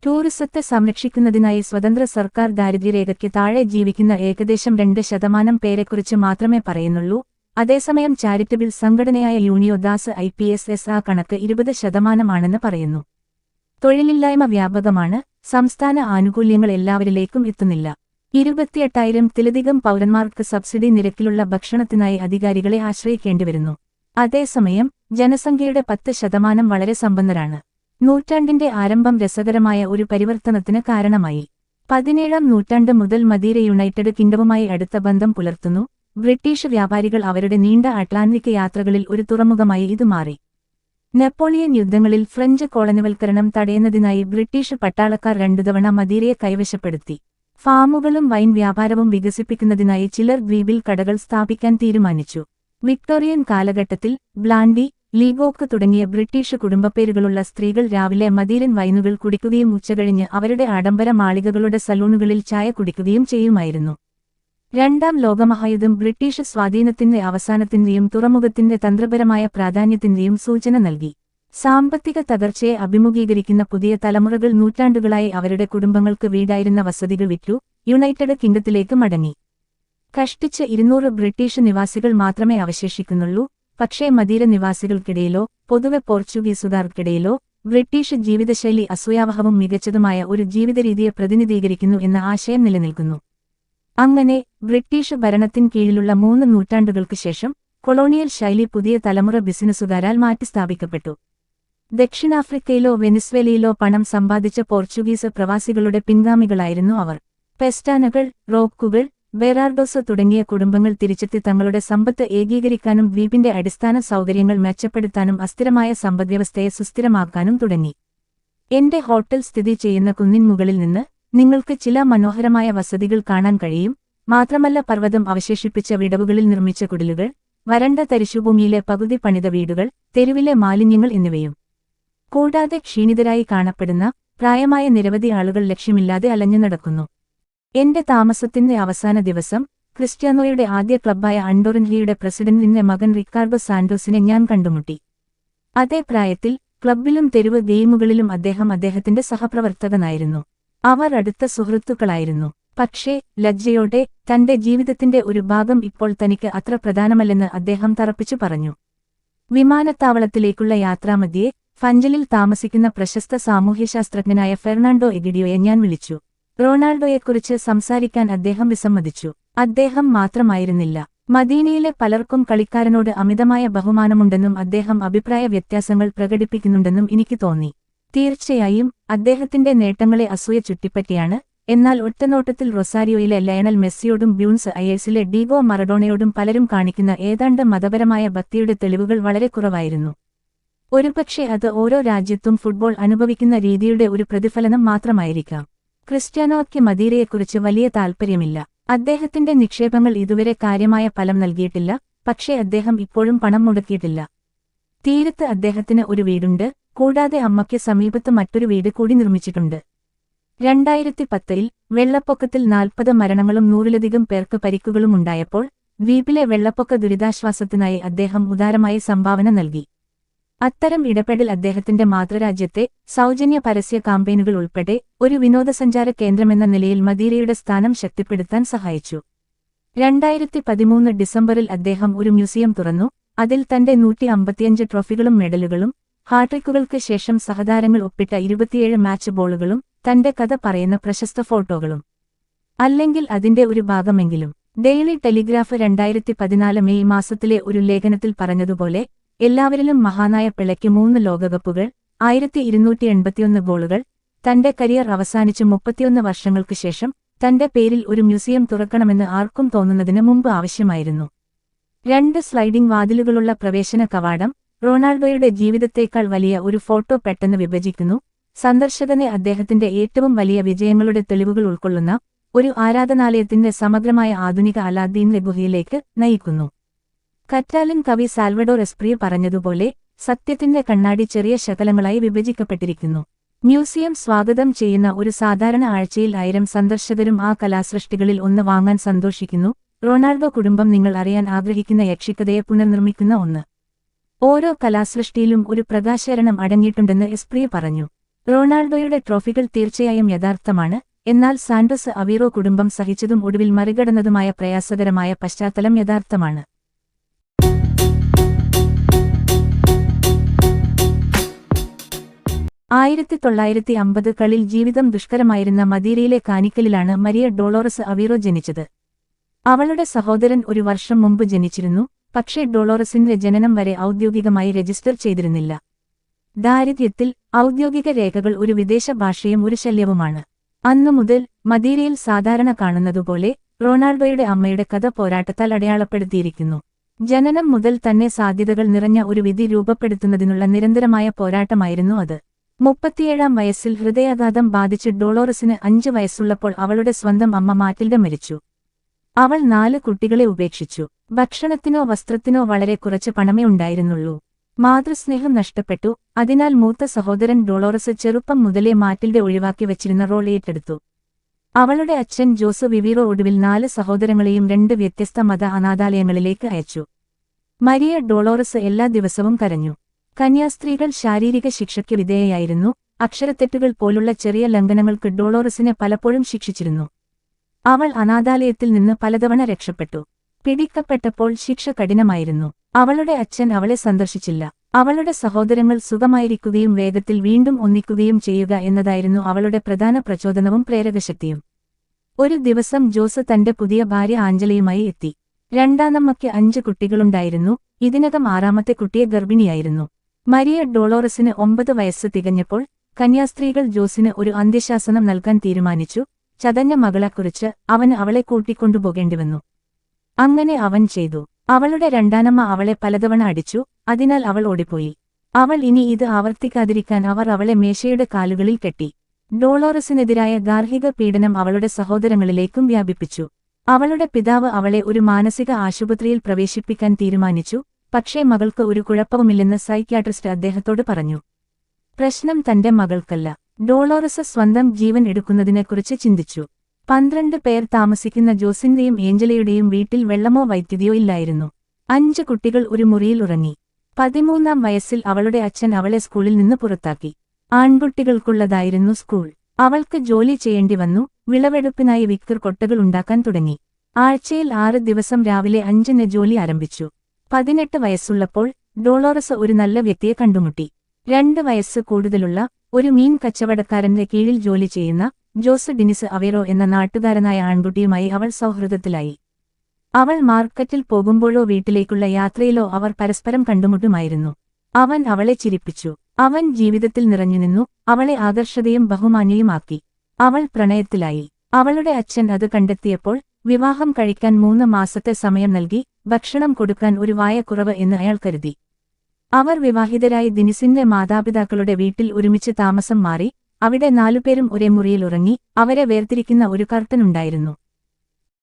ടൂറിസത്തെ സംരക്ഷിക്കുന്നതിനായി സ്വതന്ത്ര സർക്കാർ ദാരിദ്ര്യരേഖയ്ക്ക് താഴെ ജീവിക്കുന്ന ഏകദേശം 2% പേരെക്കുറിച്ച് മാത്രമേ പറയുന്നുള്ളൂ. അതേസമയം ചാരിറ്റബിൾ സംഘടനയായ യൂണിയോ ദാസ് IPSS ആ കണക്ക് 20% പറയുന്നു. തൊഴിലില്ലായ്മ വ്യാപകമാണ്. സംസ്ഥാന ആനുകൂല്യങ്ങൾ എല്ലാവരിലേക്കും എത്തുന്നില്ല. 28,000-ത്തിലധികം പൗരന്മാർക്ക് സബ്സിഡി നിരക്കിലുള്ള ഭക്ഷണത്തിനായി അധികാരികളെ ആശ്രയിക്കേണ്ടിവരുന്നു. അതേസമയം ജനസംഖ്യയുടെ 10% വളരെ സമ്പന്നരാണ്. നൂറ്റാണ്ടിന്റെ ആരംഭം രസകരമായ ഒരു പരിവർത്തനത്തിന് കാരണമായി. 17-ാം നൂറ്റാണ്ട് മുതൽ മദീര യുണൈറ്റഡ് കിംഗ്ഡമുമായി അടുത്ത ബന്ധം പുലർത്തുന്നു. ബ്രിട്ടീഷ് വ്യാപാരികൾ അവരുടെ നീണ്ട അറ്റ്ലാന്റിക് യാത്രകളിൽ ഒരു തുറമുഖമായി ഇത് മാറി. നെപ്പോളിയൻ യുദ്ധങ്ങളിൽ ഫ്രഞ്ച് കോളനിവൽക്കരണം തടയുന്നതിനായി ബ്രിട്ടീഷ് പട്ടാളക്കാർ 2 തവണ മദീരയെ കൈവശപ്പെടുത്തി. ഫാമുകളും വൈൻ വ്യാപാരവും വികസിപ്പിക്കുന്നതിനായി ചിലർ ദ്വീപിൽ കടകൾ സ്ഥാപിക്കാൻ തീരുമാനിച്ചു. വിക്ടോറിയൻ കാലഘട്ടത്തിൽ ബ്ലാൻഡി, ലീഗോക്ക് തുടങ്ങിയ ബ്രിട്ടീഷ് കുടുംബപ്പേരുകളുള്ള സ്ത്രീകൾ രാവിലെ മദീരൻ വൈനുകൾ കുടിക്കുകയും ഉച്ചകഴിഞ്ഞ് അവരുടെ ആഡംബര മാളികകളുടെ സലൂണുകളിൽ ചായ കുടിക്കുകയും ചെയ്യുമായിരുന്നു. രണ്ടാം ലോകമഹായുദ്ധം ബ്രിട്ടീഷ് സ്വാധീനത്തിന്റെ അവസാനത്തിന്റെയും തുറമുഖത്തിന്റെ തന്ത്രപരമായ പ്രാധാന്യത്തിന്റെയും സൂചന നൽകി. സാമ്പത്തിക തകർച്ചയെ അഭിമുഖീകരിക്കുന്ന പുതിയ തലമുറകൾ നൂറ്റാണ്ടുകളായി അവരുടെ കുടുംബങ്ങൾക്ക് വീടായിരുന്ന വസതികൾ വിറ്റു യുണൈറ്റഡ് കിംഗ്ഡത്തിലേക്ക് മടങ്ങി. കഷ്ടിച്ച് 200 ബ്രിട്ടീഷ് നിവാസികൾ മാത്രമേ അവശേഷിക്കുന്നുള്ളൂ. പക്ഷേ മദീര നിവാസികൾക്കിടയിലോ പൊതുവെ പോർച്ചുഗീസുകാർക്കിടയിലോ ബ്രിട്ടീഷ് ജീവിതശൈലി അസൂയാവഹവും മികച്ചതുമായ ഒരു ജീവിതരീതിയെ പ്രതിനിധീകരിക്കുന്നു എന്ന ആശയം നിലനിൽക്കുന്നു. അങ്ങനെ ബ്രിട്ടീഷ് ഭരണത്തിൻ കീഴിലുള്ള 3 നൂറ്റാണ്ടുകൾക്ക് ശേഷം കൊളോണിയൽ ശൈലി പുതിയ തലമുറ ബിസിനസ്സുകാരാൽ മാറ്റിസ്ഥാപിക്കപ്പെട്ടു. ദക്ഷിണാഫ്രിക്കയിലോ വെനിസ്വേലയിലോ പണം സമ്പാദിച്ച പോർച്ചുഗീസ് പ്രവാസികളുടെ പിൻഗാമികളായിരുന്നു അവർ. പെസ്റ്റാനകൾ, റോക്കുകൾ, ബെറാർഡോസ് തുടങ്ങിയ കുടുംബങ്ങൾ തിരിച്ചെത്തി തങ്ങളുടെ സമ്പത്ത് ഏകീകരിക്കാനും ദ്വീപിന്റെ അടിസ്ഥാന സൗകര്യങ്ങൾ മെച്ചപ്പെടുത്താനും അസ്ഥിരമായ സമ്പദ്വ്യവസ്ഥയെ സുസ്ഥിരമാക്കാനും തുടങ്ങി. എന്റെ ഹോട്ടൽ സ്ഥിതി ചെയ്യുന്ന കുന്നിൻ മുകളിൽ നിന്ന് നിങ്ങൾക്ക് ചില മനോഹരമായ വസതികൾ കാണാൻ കഴിയും. മാത്രമല്ല പർവ്വതം അവശേഷിപ്പിച്ച വിടവുകളിൽ നിർമ്മിച്ച കുടിലുകൾ, വരണ്ട തരിശുഭൂമിയിലെ പകുതി പണിത വീടുകൾ, തെരുവിലെ മാലിന്യങ്ങൾ എന്നിവയും. കൂടാതെ ക്ഷീണിതരായി കാണപ്പെടുന്ന പ്രായമായ നിരവധി ആളുകൾ ലക്ഷ്യമില്ലാതെ അലഞ്ഞു നടക്കുന്നു. എന്റെ താമസത്തിന്റെ അവസാന ദിവസം ക്രിസ്ത്യാനോയുടെ ആദ്യ ക്ലബ്ബായ അണ്ടോറിൻഹിയുടെ പ്രസിഡന്റിന്റെ മകൻ റിക്കാർഡോ സാന്റോസിനെ ഞാൻ കണ്ടുമുട്ടി. അതേ പ്രായത്തിൽ ക്ലബ്ബിലും തെരുവ് ഗെയിമുകളിലും അദ്ദേഹത്തിന്റെ സഹപ്രവർത്തകനായിരുന്നു. അവർ അടുത്ത സുഹൃത്തുക്കളായിരുന്നു. പക്ഷേ ലജ്ജയോടെ തന്റെ ജീവിതത്തിന്റെ ഒരു ഭാഗം ഇപ്പോൾ തനിക്ക് അത്ര പ്രധാനമല്ലെന്ന് അദ്ദേഹം തറപ്പിച്ചു പറഞ്ഞു. വിമാനത്താവളത്തിലേക്കുള്ള യാത്രാമധ്യേ ഫഞ്ചലിൽ താമസിക്കുന്ന പ്രശസ്ത സാമൂഹ്യശാസ്ത്രജ്ഞനായ ഫെർണാണ്ടോ എഗിഡിയോയെ ഞാൻ വിളിച്ചു. റൊണാൾഡോയെക്കുറിച്ച് സംസാരിക്കാൻ അദ്ദേഹം വിസമ്മതിച്ചു. അദ്ദേഹം മാത്രമായിരുന്നില്ല. മദീനയിലെ പലർക്കും കളിക്കാരനോട് അമിതമായ ബഹുമാനമുണ്ടെന്നും അദ്ദേഹം അഭിപ്രായ വ്യത്യാസങ്ങൾ പ്രകടിപ്പിക്കുന്നുണ്ടെന്നും എനിക്ക് തോന്നി. തീർച്ചയായും അദ്ദേഹത്തിന്റെ നേട്ടങ്ങളെ അസൂയ ചുറ്റിപ്പറ്റിയാണ്. എന്നാൽ ഒറ്റനോട്ടത്തിൽ റൊസാരിയോയിലെ ലയണൽ മെസ്സിയോടും ബ്യൂൺസ് അയേഴ്സിലെ ഡീഗോ മറഡോണയോടും പലരും കാണിക്കുന്ന ഏതാണ്ട് മതപരമായ ഭക്തിയുടെ തെളിവുകൾ വളരെ കുറവായിരുന്നു. ഒരുപക്ഷെ അത് ഓരോ രാജ്യത്തും ഫുട്ബോൾ അനുഭവിക്കുന്ന രീതിയുടെ ഒരു പ്രതിഫലനം മാത്രമായിരിക്കാം. ക്രിസ്ത്യാനോയ്ക്ക് മദീരയെക്കുറിച്ച് വലിയ താൽപ്പര്യമില്ല. അദ്ദേഹത്തിന്റെ നിക്ഷേപങ്ങൾ ഇതുവരെ കാര്യമായ ഫലം നൽകിയിട്ടില്ല. പക്ഷേ അദ്ദേഹം ഇപ്പോഴും പണം മുടക്കിയിട്ടില്ല. തീരത്ത് അദ്ദേഹത്തിന് ഒരു വീടുണ്ട്. കൂടാതെ അമ്മയ്ക്ക് സമീപത്ത് മറ്റൊരു വീട് കൂടി നിർമ്മിച്ചിട്ടുണ്ട്. 2010-ൽ വെള്ളപ്പൊക്കത്തിൽ 40 മരണങ്ങളും 100-ലധികം പേർക്ക് പരിക്കുകളും ഉണ്ടായപ്പോൾ ദ്വീപിലെ വെള്ളപ്പൊക്ക ദുരിതാശ്വാസത്തിനായി അദ്ദേഹം ഉദാരമായി സംഭാവന നൽകി. അത്തരം ഇടപെടൽ അദ്ദേഹത്തിന്റെ മാതൃരാജ്യത്തെ സൗജന്യ പരസ്യ കാമ്പയിനുകൾ ഉൾപ്പെടെ ഒരു വിനോദസഞ്ചാര കേന്ദ്രമെന്ന നിലയിൽ മദീരയുടെ സ്ഥാനം ശക്തിപ്പെടുത്താൻ സഹായിച്ചു. 2013 ഡിസംബറിൽ അദ്ദേഹം ഒരു മ്യൂസിയം തുറന്നു. അതിൽ തന്റെ 155 ട്രോഫികളും മെഡലുകളും, ഹാട്രിക്കുകൾക്ക് ശേഷം സഹതാരങ്ങൾ ഒപ്പിട്ട 27 മാച്ച് ബോളുകളും, തന്റെ കഥ പറയുന്ന പ്രശസ്ത ഫോട്ടോകളും. അല്ലെങ്കിൽ അതിന്റെ ഒരു ഭാഗമെങ്കിലും. ഡെയിലി ടെലിഗ്രാഫ് 2014 മെയ് മാസത്തിലെ ഒരു ലേഖനത്തിൽ പറഞ്ഞതുപോലെ, എല്ലാവരിലും മഹാനായ പെലെയ്ക്ക് 3 ലോകകപ്പുകൾ, 1281 ഗോളുകൾ. തന്റെ കരിയർ അവസാനിച്ച് 31 വർഷങ്ങൾക്ക് ശേഷം തന്റെ പേരിൽ ഒരു മ്യൂസിയം തുറക്കണമെന്ന് ആർക്കും തോന്നുന്നതിന് മുമ്പ് ആവശ്യമായിരുന്നു. 2 സ്ലൈഡിംഗ് വാതിലുകളുള്ള പ്രവേശന കവാടം റൊണാൾഡോയുടെ ജീവിതത്തേക്കാൾ വലിയ ഒരു ഫോട്ടോ പെട്ടെന്ന് വിഭജിക്കുന്നു. സന്ദർശകനെ അദ്ദേഹത്തിന്റെ ഏറ്റവും വലിയ വിജയങ്ങളുടെ തെളിവുകൾ ഉൾക്കൊള്ളുന്ന ഒരു ആരാധനാലയത്തിന്റെ സമഗ്രമായ ആധുനിക അലാദീൻ ഗുഹയിലേക്ക് നയിക്കുന്നു. കറ്റാലൻ കവി സാൽവഡോർ എസ്പ്രിയ പറഞ്ഞതുപോലെ, സത്യത്തിന്റെ കണ്ണാടി ചെറിയ ശകലങ്ങളായി വിഭജിക്കപ്പെട്ടിരിക്കുന്നു. മ്യൂസിയം സ്വാഗതം ചെയ്യുന്ന ഒരു സാധാരണ ആഴ്ചയിൽ 1000 സന്ദർശകരും ആ കലാസൃഷ്ടികളിൽ ഒന്ന് വാങ്ങാൻ സന്തോഷിക്കുന്നു. റൊണാൾഡോ കുടുംബം നിങ്ങൾ അറിയാൻ ആഗ്രഹിക്കുന്ന യക്ഷിക്കഥയെ പുനർനിർമ്മിക്കുന്ന ഒന്ന്. ഓരോ കലാസൃഷ്ടിയിലും ഒരു പ്രകാശരണം അടങ്ങിയിട്ടുണ്ടെന്ന് എസ്പ്രിയ പറഞ്ഞു. റൊണാൾഡോയുടെ ട്രോഫികൾ തീർച്ചയായും യഥാർത്ഥമാണ്. എന്നാൽ സാന്റോസ് അവീറോ കുടുംബം സഹിച്ചതും ഒടുവിൽ മറികടന്നതുമായ പ്രയാസകരമായ പശ്ചാത്തലം യഥാർത്ഥമാണ്. 1950കളിൽ ജീവിതം ദുഷ്കരമായിരുന്ന മദീരയിലെ കാനിക്കലിലാണ് മരിയ ഡോളോറസ് അവീറോ ജനിച്ചത്. അവളുടെ സഹോദരൻ ഒരു വർഷം മുമ്പ് ജനിച്ചിരുന്നു, പക്ഷേ ഡോളോറസിന്റെ ജനനം വരെ ഔദ്യോഗികമായി രജിസ്റ്റർ ചെയ്തിരുന്നില്ല. ദാരിദ്ര്യത്തിൽ ഔദ്യോഗിക രേഖകൾ ഒരു വിദേശ ഭാഷയും ഒരു ശല്യവുമാണ്. അന്നു മുതൽ മദീരയിൽ സാധാരണ കാണുന്നതുപോലെ റൊണാൾഡോയുടെ അമ്മയുടെ കഥ പോരാട്ടത്താൽ അടയാളപ്പെടുത്തിയിരിക്കുന്നു. ജനനം മുതൽ തന്നെ സാധ്യതകൾ നിറഞ്ഞ ഒരു വിധി രൂപപ്പെടുത്തുന്നതിനുള്ള നിരന്തരമായ പോരാട്ടമായിരുന്നു അത്. 37-ാം വയസ്സിൽ ഹൃദയാഘാതം ബാധിച്ച് ഡോളോറസിന് 5 വയസ്സുള്ളപ്പോൾ അവളുടെ സ്വന്തം അമ്മ മാറ്റിൽഡ മരിച്ചു. അവൾ 4 കുട്ടികളെ ഉപേക്ഷിച്ചു. ഭക്ഷണത്തിനോ വസ്ത്രത്തിനോ വളരെ കുറച്ച് പണമേ ഉണ്ടായിരുന്നുള്ളൂ. മാതൃസ്നേഹം നഷ്ടപ്പെട്ടു. അതിനാൽ മൂത്ത സഹോദരൻ ഡോളോറസ് ചെറുപ്പം മുതലേ മാറ്റിൽഡ ഒഴിവാക്കി വച്ചിരുന്ന റോൾ ഏറ്റെടുത്തു. അവളുടെ അച്ഛൻ ജോസ് വിവീറോ ഒടുവിൽ 4 സഹോദരങ്ങളെയും 2 വ്യത്യസ്ത മത അനാഥാലയങ്ങളിലേക്ക് അയച്ചു. മരിയ ഡോളോറസ് എല്ലാ ദിവസവും കരഞ്ഞു. കന്യാസ്ത്രീകൾ ശാരീരിക ശിക്ഷയ്ക്ക് വിധേയയായിരുന്നു. അക്ഷരത്തെറ്റുകൾ പോലുള്ള ചെറിയ ലംഘനങ്ങൾക്ക് ഡോളോറസിനെ പലപ്പോഴും ശിക്ഷിച്ചിരുന്നു. അവൾ അനാഥാലയത്തിൽ നിന്ന് പലതവണ രക്ഷപ്പെട്ടു. പിടിക്കപ്പെട്ടപ്പോൾ ശിക്ഷ കഠിനമായിരുന്നു. അവളുടെ അച്ഛൻ അവളെ സന്ദർശിച്ചില്ല. അവളുടെ സഹോദരങ്ങൾ സുഖമായിരിക്കുകയും വേഗത്തിൽ വീണ്ടും ഒന്നിക്കുകയും ചെയ്യുക എന്നതായിരുന്നു അവളുടെ പ്രധാന പ്രചോദനവും പ്രേരകശക്തിയും. ഒരു ദിവസം ജോസ് തന്റെ പുതിയ ഭാര്യ ആഞ്ചലയുമായി എത്തി. രണ്ടാമമ്മയ്ക്ക് 5 കുട്ടികളുണ്ടായിരുന്നു. ഇതിനകം 6ാമത്തെ കുട്ടിയെ ഗർഭിണിയായിരുന്നു. മരിയ ഡോളോറസിന് 9 വയസ്സ് തികഞ്ഞപ്പോൾ കന്യാസ്ത്രീകൾ ജോസിന് ഒരു അന്ത്യശാസനം നൽകാൻ തീരുമാനിച്ചു. ചതഞ്ഞ മകളെക്കുറിച്ച് അവന് അവളെ കൂട്ടിക്കൊണ്ടുപോകേണ്ടിവന്നു. അങ്ങനെ അവൻ ചെയ്തു. അവളുടെ രണ്ടാനമ്മ അവളെ പലതവണ അടിച്ചു. അതിനാൽ അവൾ ഓടിപ്പോയി. അവൾ ഇനി ഇത് ആവർത്തിക്കാതിരിക്കാൻ അവർ അവളെ മേശയുടെ കാലുകളിൽ കെട്ടി. ഡോളോറസിനെതിരായ ഗാർഹിക പീഡനം അവളുടെ സഹോദരങ്ങളിലേക്കും വ്യാപിപ്പിച്ചു. അവളുടെ പിതാവ് അവളെ ഒരു മാനസിക ആശുപത്രിയിൽ പ്രവേശിപ്പിക്കാൻ തീരുമാനിച്ചു. പക്ഷേ മകൾക്ക് ഒരു കുഴപ്പവുമില്ലെന്ന് സൈക്യാട്രിസ്റ്റ് അദ്ദേഹത്തോട് പറഞ്ഞു. പ്രശ്നം തന്റെ മകൾക്കല്ല. ഡോളോറസ് സ്വന്തം ജീവൻ എടുക്കുന്നതിനെക്കുറിച്ച് ചിന്തിച്ചു. 12 പേർ താമസിക്കുന്ന ജോസിന്റെയും ഏഞ്ചലയുടെയും വീട്ടിൽ വെള്ളമോ വൈദ്യുതിയോ ഇല്ലായിരുന്നു. 5 കുട്ടികൾ ഒരു മുറിയിൽ ഉറങ്ങി. 13-ാം വയസ്സിൽ അവളുടെ അച്ഛൻ അവളെ സ്കൂളിൽ നിന്ന് പുറത്താക്കി. ആൺകുട്ടികൾക്കുള്ളതായിരുന്നു സ്കൂൾ. അവൾക്ക് ജോലി ചെയ്യേണ്ടി വന്നു. വിളവെടുപ്പിനായി വിക്കർ കൊട്ടകൾ ഉണ്ടാക്കാൻ തുടങ്ങി. ആഴ്ചയിൽ 6 ദിവസം രാവിലെ 5-ന് ജോലി ആരംഭിച്ചു. 18 വയസ്സുള്ളപ്പോൾ ഡോളോറസ് ഒരു നല്ല വ്യക്തിയെ കണ്ടുമുട്ടി. 2 വയസ്സ് കൂടുതലുള്ള ഒരു മീൻ കച്ചവടക്കാരന്റെ കീഴിൽ ജോലി ചെയ്യുന്ന ജോസ് ഡിനിസ് അവേറോ എന്ന നാട്ടുകാരനായ ആൺകുട്ടിയുമായി അവൾ സൗഹൃദത്തിലായി. അവൾ മാർക്കറ്റിൽ പോകുമ്പോഴോ വീട്ടിലേക്കുള്ള യാത്രയിലോ അവർ പരസ്പരം കണ്ടുമുട്ടുമായിരുന്നു. അവൻ അവളെ ചിരിപ്പിച്ചു. അവൻ ജീവിതത്തിൽ നിറഞ്ഞുനിന്നു. അവളെ ആകർഷകയും ബഹുമാന്യയുമാക്കി. അവൾ പ്രണയത്തിലായി. അവളുടെ അച്ഛൻ അത് കണ്ടെത്തിയപ്പോൾ വിവാഹം കഴിക്കാൻ 3 മാസത്തെ സമയം നൽകി. ഭക്ഷണം കൊടുക്കാൻ ഒരു വായക്കുറവ് എന്ന് അയാൾ കരുതി. അവർ വിവാഹിതരായി ദിനിസിന്റെ മാതാപിതാക്കളുടെ വീട്ടിൽ ഒരുമിച്ച് താമസം മാറി. അവിടെ 4 പേരും ഒരേ മുറിയിൽ ഉറങ്ങി. അവരെ വേർതിരിക്കുന്ന ഒരു കർട്ടനുണ്ടായിരുന്നു.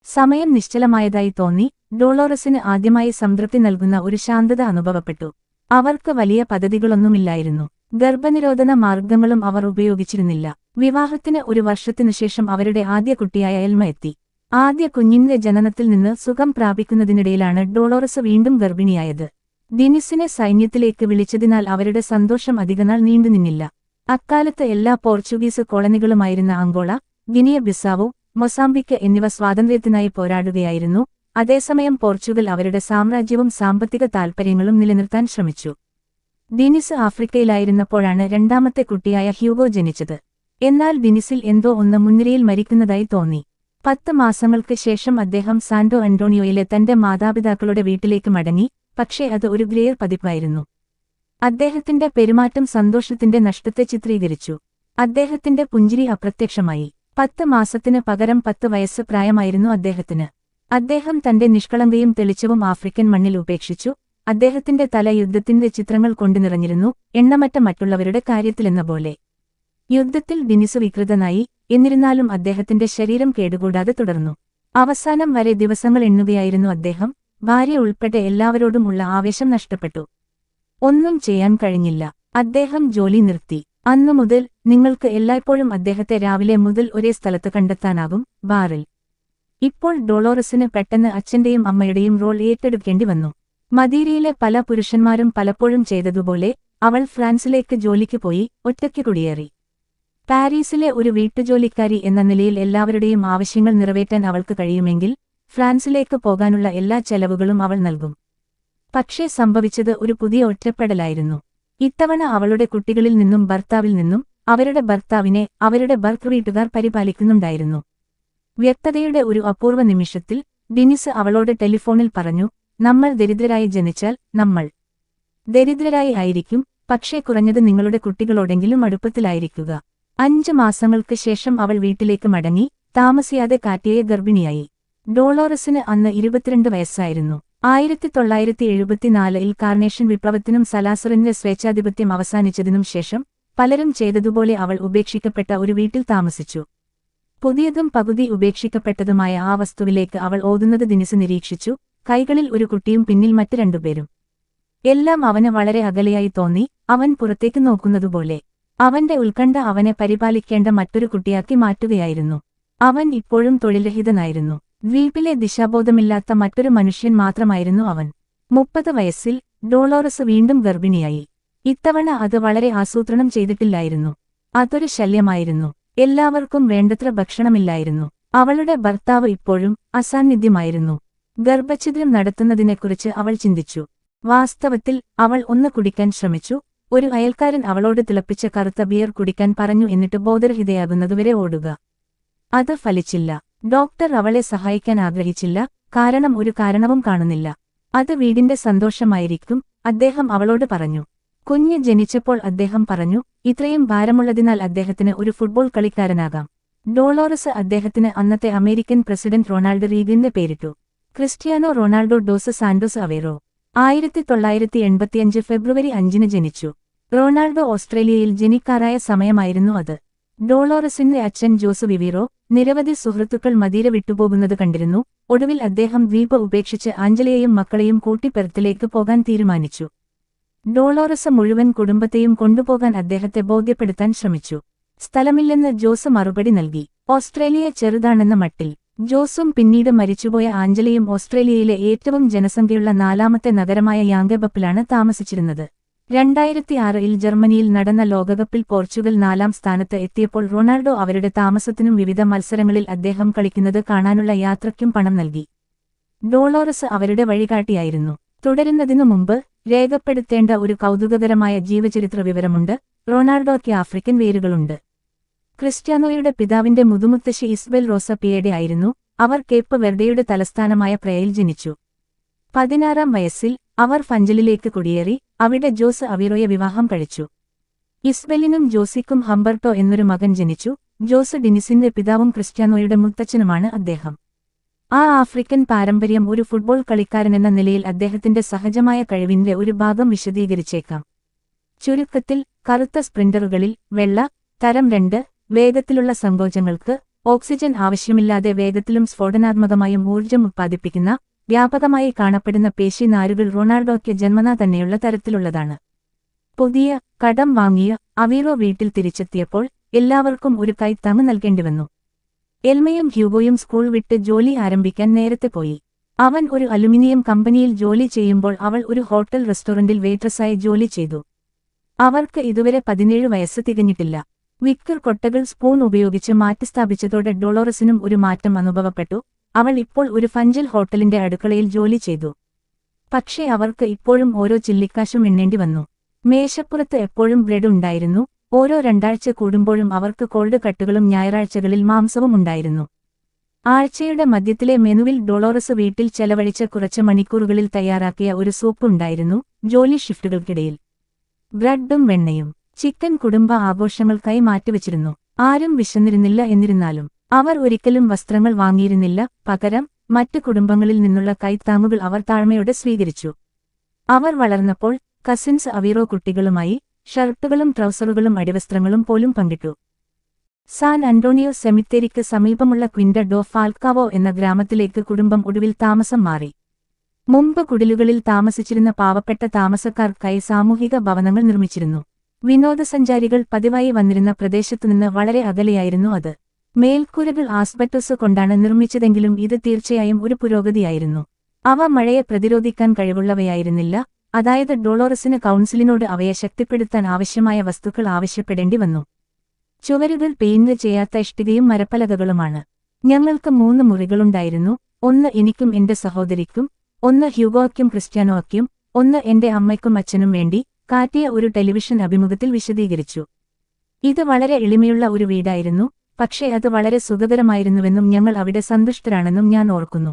സമയം നിശ്ചലമായതായി തോന്നി. ഡോളോറസിന് ആദ്യമായി സംതൃപ്തി നൽകുന്ന ഒരു ശാന്തത അനുഭവപ്പെട്ടു. അവർക്ക് വലിയ പദ്ധതികളൊന്നുമില്ലായിരുന്നു. ഗർഭനിരോധന മാർഗങ്ങളും അവർ ഉപയോഗിച്ചിരുന്നില്ല. വിവാഹത്തിന് 1 വർഷത്തിനുശേഷം അവരുടെ ആദ്യ കുട്ടിയായ എൽമ എത്തി. ആദ്യ കുഞ്ഞിന്റെ ജനനത്തിൽ നിന്ന് സുഖം പ്രാപിക്കുന്നതിനിടയിലാണ് ഡോളോറസ് വീണ്ടും ഗർഭിണിയായത്. ദിനിസിനെ സൈന്യത്തിലേക്ക് വിളിച്ചതിനാൽ അവരുടെ സന്തോഷം അധികനാൾ നീണ്ടുനിന്നില്ല. അക്കാലത്ത് എല്ലാ പോർച്ചുഗീസ് കോളനികളുമായിരുന്ന അങ്കോള, ഗിനിയ ബിസാവോ, മൊസാംബിക്ക് എന്നിവ സ്വാതന്ത്ര്യത്തിനായി പോരാടുകയായിരുന്നു. അതേസമയം പോർച്ചുഗൽ അവരുടെ സാമ്രാജ്യവും സാമ്പത്തിക താൽപ്പര്യങ്ങളും നിലനിർത്താൻ ശ്രമിച്ചു. ദിനിസ് ആഫ്രിക്കയിലായിരുന്നപ്പോഴാണ് 2ാമത്തെ കുട്ടിയായ ഹ്യൂഗോ ജനിച്ചത്. എന്നാൽ ദിനിസിൽ എന്തോ ഒന്ന് മുൻനിരയിൽ മരിക്കുന്നതായി തോന്നി. 10 മാസങ്ങൾക്ക് ശേഷം അദ്ദേഹം സാന്റോ അന്റോണിയോയിലെ തന്റെ മാതാപിതാക്കളുടെ വീട്ടിലേക്ക് മടങ്ങി. പക്ഷേ അത് ഒരു ഗ്രേയർ പതിപ്പായിരുന്നു. അദ്ദേഹത്തിന്റെ പെരുമാറ്റം സന്തോഷത്തിന്റെ നഷ്ടത്തെ ചിത്രീകരിച്ചു. അദ്ദേഹത്തിന്റെ പുഞ്ചിരി അപ്രത്യക്ഷമായി. 10 മാസത്തിന് പകരം 10 വയസ്സ് പ്രായമായിരുന്നു അദ്ദേഹത്തിന്. അദ്ദേഹം തന്റെ നിഷ്കളങ്കയും തെളിച്ചവും ആഫ്രിക്കൻ മണ്ണിൽ ഉപേക്ഷിച്ചു. അദ്ദേഹത്തിന്റെ തല യുദ്ധത്തിന്റെ ചിത്രങ്ങൾ കൊണ്ട് നിറഞ്ഞിരുന്നു, എണ്ണമറ്റ മറ്റുള്ളവരുടെ കാര്യത്തിലെന്ന പോലെ. യുദ്ധത്തിൽ ഡിനിസ് വികൃതനായി. എന്നിരുന്നാലും അദ്ദേഹത്തിന്റെ ശരീരം കേടുകൂടാതെ തുടർന്നു. അവസാനം വരെ ദിവസങ്ങൾ എണ്ണുകയായിരുന്നു അദ്ദേഹം. ഭാര്യ ഉൾപ്പെടെ എല്ലാവരോടും ഉള്ള ആവേശം നഷ്ടപ്പെട്ടു. ഒന്നും ചെയ്യാൻ കഴിഞ്ഞില്ല. അദ്ദേഹം ജോലി നിർത്തി. അന്നുമുതൽ നിങ്ങൾക്ക് എല്ലായ്പ്പോഴും അദ്ദേഹത്തെ രാവിലെ മുതൽ ഒരേ സ്ഥലത്ത് കണ്ടെത്താനാകും, ബാറിൽ. ഇപ്പോൾ ഡോളോറസിന് പെട്ടെന്ന് അച്ഛന്റെയും അമ്മയുടെയും റോൾ ഏറ്റെടുക്കേണ്ടി വന്നു. മദീരയിലെ പല പുരുഷന്മാരും പലപ്പോഴും ചെയ്തതുപോലെ അവൾ ഫ്രാൻസിലേക്ക് ജോലിക്ക് പോയി, ഒറ്റയ്ക്ക് കുടിയേറി. പാരീസിലെ ഒരു വീട്ടുജോലിക്കാരി എന്ന നിലയിൽ എല്ലാവരുടെയും ആവശ്യങ്ങൾ നിറവേറ്റാൻ അവൾക്ക് കഴിയുമെങ്കിൽ ഫ്രാൻസിലേക്ക് പോകാനുള്ള എല്ലാ ചെലവുകളും അവൾ നൽകും. പക്ഷേ സംഭവിച്ചത് ഒരു പുതിയ ഒറ്റപ്പെടലായിരുന്നു. ഇത്തവണ അവളുടെ കുട്ടികളിൽ നിന്നും ഭർത്താവിൽ നിന്നും അവരുടെ ഭർത്താവിനെ അവരുടെ ഭർത്തൃ വീട്ടുകാർ പരിപാലിക്കുന്നുണ്ടായിരുന്നു. വ്യക്തതയുടെ ഒരു അപൂർവ നിമിഷത്തിൽ ഡിനിസ് അവളോട് ടെലിഫോണിൽ പറഞ്ഞു, നമ്മൾ ദരിദ്രരായി ജനിച്ചാൽ നമ്മൾ ദരിദ്രരായി ആയിരിക്കും, പക്ഷേ കുറഞ്ഞത് നിങ്ങളുടെ കുട്ടികളോടെങ്കിലും അടുപ്പത്തിലായിരിക്കുക. 5 മാസങ്ങൾക്ക് ശേഷം അവൾ വീട്ടിലേക്ക് മടങ്ങി. താമസിയാതെ കാറ്റിയെ ഗർഭിണിയായി. ഡോളോറസിന് അന്ന് 22 വയസ്സായിരുന്നു. 1974-ൽ കാർണേഷൻ വിപ്ലവത്തിനും സലാസറിന്റെ സ്വേച്ഛാധിപത്യം അവസാനിച്ചതിനും ശേഷം പലരും ചെയ്തതുപോലെ അവൾ ഉപേക്ഷിക്കപ്പെട്ട ഒരു വീട്ടിൽ താമസിച്ചു. പുതിയതും പകുതി ഉപേക്ഷിക്കപ്പെട്ടതുമായ ആ വസ്തുവിലേക്ക് അവൾ ഓതുന്നത് ദിനിസ് നിരീക്ഷിച്ചു. കൈകളിൽ ഒരു കുട്ടിയും പിന്നിൽ മറ്റ് 2 പേരും. എല്ലാം അവന് വളരെ അകലെയായി തോന്നി, അവൻ പുറത്തേക്ക് നോക്കുന്നതുപോലെ. അവന്റെ ഉത്കണ്ഠ അവനെ പരിപാലിക്കേണ്ട മറ്റൊരു കുട്ടിയാക്കി മാറ്റുകയായിരുന്നു. അവൻ ഇപ്പോഴും തൊഴിൽരഹിതനായിരുന്നു. ദ്വീപിലെ ദിശാബോധമില്ലാത്ത മറ്റൊരു മനുഷ്യൻ മാത്രമായിരുന്നു അവൻ. 30 വയസ്സിൽ ഡോളോറസ് വീണ്ടും ഗർഭിണിയായി. ഇത്തവണ അത് വളരെ ആസൂത്രണം ചെയ്തിട്ടില്ലായിരുന്നു. അതൊരു ശല്യമായിരുന്നു. എല്ലാവർക്കും വേണ്ടത്ര ഭക്ഷണമില്ലായിരുന്നു. അവളുടെ ഭർത്താവ് ഇപ്പോഴും അസാന്നിധ്യമായിരുന്നു. ഗർഭഛിദ്രം നടത്തുന്നതിനെക്കുറിച്ച് അവൾ ചിന്തിച്ചു. വാസ്തവത്തിൽ അവൾ ഒന്ന് കുടിക്കാൻ ശ്രമിച്ചു. ഒരു അയൽക്കാരൻ അവളോട് തിളപ്പിച്ച കറുത്ത ബിയർ കുടിക്കാൻ പറഞ്ഞു, എന്നിട്ട് ബോധരഹിതയാകുന്നതുവരെ ഓടുക. അത് ഫലിച്ചില്ല. ഡോക്ടർ അവളെ സഹായിക്കാൻ ആഗ്രഹിച്ചില്ല, കാരണം ഒരു കാരണവും കാണുന്നില്ല. അത് വീടിന്റെ സന്തോഷമായിരിക്കും, അദ്ദേഹം അവളോട് പറഞ്ഞു. കുഞ്ഞ് ജനിച്ചപ്പോൾ അദ്ദേഹം പറഞ്ഞു, ഇത്രയും ഭാരമുള്ളതിനാൽ അദ്ദേഹത്തിന് ഒരു ഫുട്ബോൾ കളിക്കാരനാകാം. ഡോളോറസ് അദ്ദേഹത്തിന് അന്നത്തെ അമേരിക്കൻ പ്രസിഡന്റ് റൊണാൾഡ് റീഗന്റെ പേരിട്ടു. Cristiano Ronaldo dos Santos Aveiro. 1985 ഫെബ്രുവരി 5 ജനിച്ചു. റൊണാൾഡോ ഓസ്ട്രേലിയയിൽ ജനിക്കാറായ സമയമായിരുന്നു അത്. ഡോളോറസിന്റെ അച്ഛൻ ജോസ് വിവീറോ നിരവധി സുഹൃത്തുക്കൾ മദീര വിട്ടുപോകുന്നത് കണ്ടിരുന്നു. ഒടുവിൽ അദ്ദേഹം ദ്വീപ് ഉപേക്ഷിച്ച് ആഞ്ചലയെയും മക്കളെയും കൂട്ടി പെർത്തിലേക്ക് പോകാൻ തീരുമാനിച്ചു. ഡോളോറസ് മുഴുവൻ കുടുംബത്തെയും കൊണ്ടുപോകാൻ അദ്ദേഹത്തെ ബോധ്യപ്പെടുത്താൻ ശ്രമിച്ചു. സ്ഥലമില്ലെന്ന് ജോസ് മറുപടി നൽകി. ഓസ്ട്രേലിയ ചെറുതാണെന്ന മട്ടിൽ. ജോസും പിന്നീട് മരിച്ചുപോയ ആഞ്ചലയും ഓസ്ട്രേലിയയിലെ ഏറ്റവും ജനസംഖ്യയുള്ള 4ാമത്തെ നഗരമായ യാങ്കെബപ്പിലാണ് താമസിച്ചിരുന്നത്. 2006-ൽ ജർമ്മനിയിൽ നടന്ന ലോകകപ്പിൽ പോർച്ചുഗൽ 4ാം സ്ഥാനത്ത് എത്തിയപ്പോൾ റൊണാൾഡോ അവരുടെ താമസത്തിനും വിവിധ മത്സരങ്ങളിൽ അദ്ദേഹം കളിക്കുന്നത് കാണാനുള്ള യാത്രയ്ക്കും പണം നൽകി. ഡോളോറസ് അവരുടെ വഴികാട്ടിയായിരുന്നു. തുടരുന്നതിനു മുമ്പ് രേഖപ്പെടുത്തേണ്ട ഒരു കൗതുകകരമായ ജീവചരിത്ര വിവരമുണ്ട്. റൊണാൾഡോയ്ക്ക് ആഫ്രിക്കൻ വേരുകളുണ്ട്. ക്രിസ്ത്യാനോയുടെ പിതാവിന്റെ മുതുമുത്തശ്ശി ഇസ്ബെൽ റോസ പിയേഡെ ആയിരുന്നു. അവർ കേപ്പ് വെർഡെയുടെ തലസ്ഥാനമായ പ്രയയിൽ ജനിച്ചു. 16-ാം വയസ്സിൽ അവർ ഫഞ്ചലിലേക്ക് കുടിയേറി. അവിടെ ജോസ് അവിറോയെ വിവാഹം കഴിച്ചു. ഇസ്ബെലിനും ജോസിക്കും ഹംബർട്ടോ എന്നൊരു മകൻ ജനിച്ചു. ജോസ് ഡിനിസിന്റെ പിതാവും ക്രിസ്ത്യാനോയുടെ മുത്തച്ഛനുമാണ് അദ്ദേഹം. ആ ആഫ്രിക്കൻ പാരമ്പര്യം ഒരു ഫുട്ബോൾ കളിക്കാരനെന്ന നിലയിൽ അദ്ദേഹത്തിന്റെ സഹജമായ കഴിവിന്റെ ഒരു ഭാഗം വിശദീകരിച്ചേക്കാം. ചുരുക്കത്തിൽ, കറുത്ത സ്പ്രിന്ററുകളിൽ വെള്ള തരം 2 വേഗത്തിലുള്ള സങ്കോചങ്ങൾക്ക് ഓക്സിജൻ ആവശ്യമില്ലാതെ വേഗത്തിലും സ്ഫോടനാത്മകമായും ഊർജ്ജം ഉത്പാദിപ്പിക്കുന്ന വ്യാപകമായി കാണപ്പെടുന്ന പേശി നാരുകൾ റൊണാൾഡോയ്ക്ക് ജന്മനാ തന്നെയുള്ള തരത്തിലുള്ളതാണ്. പുതിയ കടം വാങ്ങിയ അവീറോ വീട്ടിൽ തിരിച്ചെത്തിയപ്പോൾ എല്ലാവർക്കും ഒരു കൈത്താങ്ങ് നൽകേണ്ടിവന്നു. എൽമയും ഹ്യൂഗോയും സ്കൂൾ വിട്ട് ജോലി ആരംഭിക്കാൻ നേരത്തെ പോയി. അവൻ ഒരു അലുമിനിയം കമ്പനിയിൽ ജോലി ചെയ്യുമ്പോൾ അവൾ ഒരു ഹോട്ടൽ റെസ്റ്റോറന്റിൽ വെയിട്രസായി ജോലി ചെയ്തു. അവർക്ക് ഇതുവരെ 17 വയസ്സ് തികഞ്ഞിട്ടില്ല. വിക്ടർ കൊട്ടകൾ സ്പൂൺ ഉപയോഗിച്ച് മാറ്റിസ്ഥാപിച്ചതോടെ ഡോളോറസിനും ഒരു മാറ്റം അനുഭവപ്പെട്ടു. അവൾ ഇപ്പോൾ ഒരു ഫഞ്ചൽ ഹോട്ടലിന്റെ അടുക്കളയിൽ ജോലി ചെയ്തു. പക്ഷേ അവർക്ക് ഇപ്പോഴും ഓരോ ചില്ലിക്കാശും എണ്ണേണ്ടി വന്നു. മേശപ്പുറത്ത് എപ്പോഴും ബ്രെഡ് ഉണ്ടായിരുന്നു. ഓരോ 2 ആഴ്ച കൂടുമ്പോഴും അവർക്ക് കോൾഡ് കട്ടുകളും ഞായറാഴ്ചകളിൽ മാംസവും ഉണ്ടായിരുന്നു. ആഴ്ചയുടെ മധ്യത്തിലെ മെനുവിൽ ഡോളോറസ് വീട്ടിൽ ചെലവഴിച്ച കുറച്ച് മണിക്കൂറുകളിൽ തയ്യാറാക്കിയ ഒരു സൂപ്പ് ഉണ്ടായിരുന്നു. ജോലി ഷിഫ്റ്റുകൾക്കിടയിൽ ബ്രെഡും വെണ്ണയും ചിക്കൻ കുടുംബ ആഘോഷങ്ങൾക്കായി മാറ്റിവച്ചിരുന്നു. ആരും വിശന്നിരുന്നില്ല. എന്നിരുന്നാലും അവർ ഒരിക്കലും വസ്ത്രങ്ങൾ വാങ്ങിയിരുന്നില്ല. പകരം മറ്റ് കുടുംബങ്ങളിൽ നിന്നുള്ള കൈത്താങ്ങുകൾ അവർ താഴ്മയോടെ സ്വീകരിച്ചു. അവർ വളർന്നപ്പോൾ കസിൻസ് അവീറോ കുട്ടികളുമായി ഷർട്ടുകളും ട്രൗസറുകളും അടിവസ്ത്രങ്ങളും പോലും പങ്കിട്ടു. സാൻ അന്റോണിയോ സെമിത്തേരിക്ക് സമീപമുള്ള ക്വിൻഡ ഡോ ഫാൽക്കാവോ എന്ന ഗ്രാമത്തിലേക്ക് കുടുംബം ഒടുവിൽ താമസം മാറി. മുമ്പ് കുടിലുകളിൽ താമസിച്ചിരുന്ന പാവപ്പെട്ട താമസക്കാർക്കായി സാമൂഹിക ഭവനങ്ങൾ നിർമ്മിച്ചിരുന്നു. വിനോദസഞ്ചാരികൾ പതിവായി വന്നിരുന്ന പ്രദേശത്തുനിന്ന് വളരെ അകലെയായിരുന്നു അത്. മേൽക്കൂരകൾ ആസ്ബറ്റോസ് കൊണ്ടാണ് നിർമ്മിച്ചതെങ്കിലും ഇത് തീർച്ചയായും ഒരു പുരോഗതിയായിരുന്നു. അവ മഴയെ പ്രതിരോധിക്കാൻ കഴിവുള്ളവയായിരുന്നില്ല. അതായത് ഡോളോറസിന് കൗൺസിലിനോട് അവയെ ശക്തിപ്പെടുത്താൻ ആവശ്യമായ വസ്തുക്കൾ ആവശ്യപ്പെടേണ്ടി വന്നു. ചുവരുകൾ പെയിന്റ് ചെയ്യാത്ത ഇഷ്ടികയും മരപ്പലകകളുമാണ്. ഞങ്ങൾക്ക് 3 മുറികളുണ്ടായിരുന്നു. ഒന്ന് എനിക്കും എന്റെ സഹോദരിക്കും, ഒന്ന് ഹ്യൂഗോയ്ക്കും ക്രിസ്ത്യാനോയ്ക്കും, ഒന്ന് എന്റെ അമ്മയ്ക്കും അച്ഛനും വേണ്ടി. കാറ്റിയ ഒരു ടെലിവിഷൻ അഭിമുഖത്തിൽ വിശദീകരിച്ചു. ഇത് വളരെ എളിമയുള്ള ഒരു വീടായിരുന്നു, പക്ഷേ അത് വളരെ സുഖകരമായിരുന്നുവെന്നും ഞങ്ങൾ അവിടെ സന്തുഷ്ടരാണെന്നും ഞാൻ ഓർക്കുന്നു.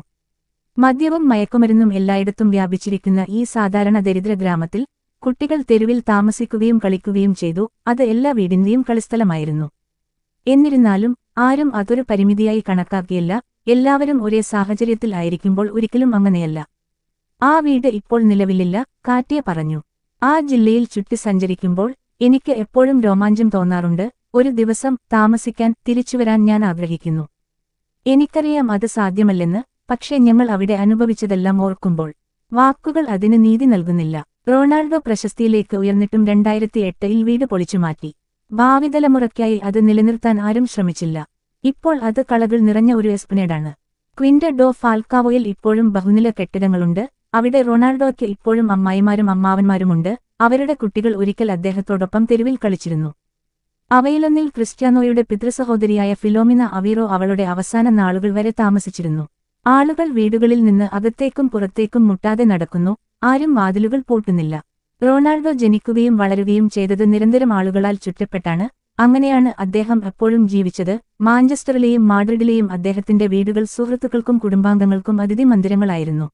മദ്യവും മയക്കുമരുന്നും എല്ലായിടത്തും വ്യാപിച്ചിരിക്കുന്ന ഈ സാധാരണ ദരിദ്ര ഗ്രാമത്തിൽ കുട്ടികൾ തെരുവിൽ താമസിക്കുകയും കളിക്കുകയും ചെയ്തു. അത് എല്ലാ വീടിന്റെയും കളിസ്ഥലമായിരുന്നു. എന്നിരുന്നാലും ആരും അതൊരു പരിമിതിയായി കണക്കാക്കിയില്ല. എല്ലാവരും ഒരേ സാഹചര്യത്തിൽ ആയിരിക്കുമ്പോൾ ഒരിക്കലും അങ്ങനെയല്ല. ആ വീട് ഇപ്പോൾ നിലവിലില്ല, കാറ്റിയ പറഞ്ഞു. ആ ജില്ലയിൽ ചുറ്റി സഞ്ചരിക്കുമ്പോൾ എനിക്ക് എപ്പോഴും രോമാഞ്ചം തോന്നാറുണ്ട്. ഒരു ദിവസം താമസിക്കാൻ തിരിച്ചുവരാൻ ഞാൻ ആഗ്രഹിക്കുന്നു. എനിക്കറിയാം അത് സാധ്യമല്ലെന്ന്, പക്ഷേ ഞങ്ങൾ അവിടെ അനുഭവിച്ചതെല്ലാം ഓർക്കുമ്പോൾ വാക്കുകൾ അതിന് നീതി നൽകുന്നില്ല. റൊണാൾഡോ പ്രശസ്തിയിലേക്ക് ഉയർന്നിട്ടും 2008-ൽ വീട് പൊളിച്ചുമാറ്റി. ഭാവി തലമുറയ്ക്കായി അത് നിലനിർത്താൻ ആരും ശ്രമിച്ചില്ല. ഇപ്പോൾ അത് കളകൾ നിറഞ്ഞ ഒരു എസ്പ്ലനേഡാണ്. ക്വിൻറ്റ ഡോ ഫാൽക്കാവോയിൽ ഇപ്പോഴും ബഹുനില കെട്ടിടങ്ങളുണ്ട്. അവിടെ റൊണാൾഡോയ്ക്ക് ഇപ്പോഴും അമ്മായിമാരും അമ്മാവന്മാരുമുണ്ട്. അവരുടെ കുട്ടികൾ ഒരിക്കൽ അദ്ദേഹത്തോടൊപ്പം തെരുവിൽ കളിച്ചിരുന്നു. അവയിലൊന്നിൽ ക്രിസ്ത്യാനോയുടെ പിതൃസഹോദരിയായ ഫിലോമിന അവീറോ അവളുടെ അവസാന നാളുകൾ വരെ താമസിച്ചിരുന്നു. ആളുകൾ വീടുകളിൽ നിന്ന് അകത്തേക്കും പുറത്തേക്കും മുട്ടാതെ നടക്കുന്നു. ആരും വാതിലുകൾ പൂട്ടുന്നില്ല. റൊണാൾഡോ ജനിക്കുകയും വളരുകയും ചെയ്തത് നിരന്തരം ആളുകളാൽ ചുറ്റപ്പെട്ടാണ്. അങ്ങനെയാണ് അദ്ദേഹം എപ്പോഴും ജീവിച്ചത്. മാഞ്ചസ്റ്ററിലെയും മാഡ്രിഡിലെയും അദ്ദേഹത്തിന്റെ വീടുകൾ സുഹൃത്തുക്കൾക്കും കുടുംബാംഗങ്ങൾക്കും അതിഥി മന്ദിരങ്ങളായിരുന്നു.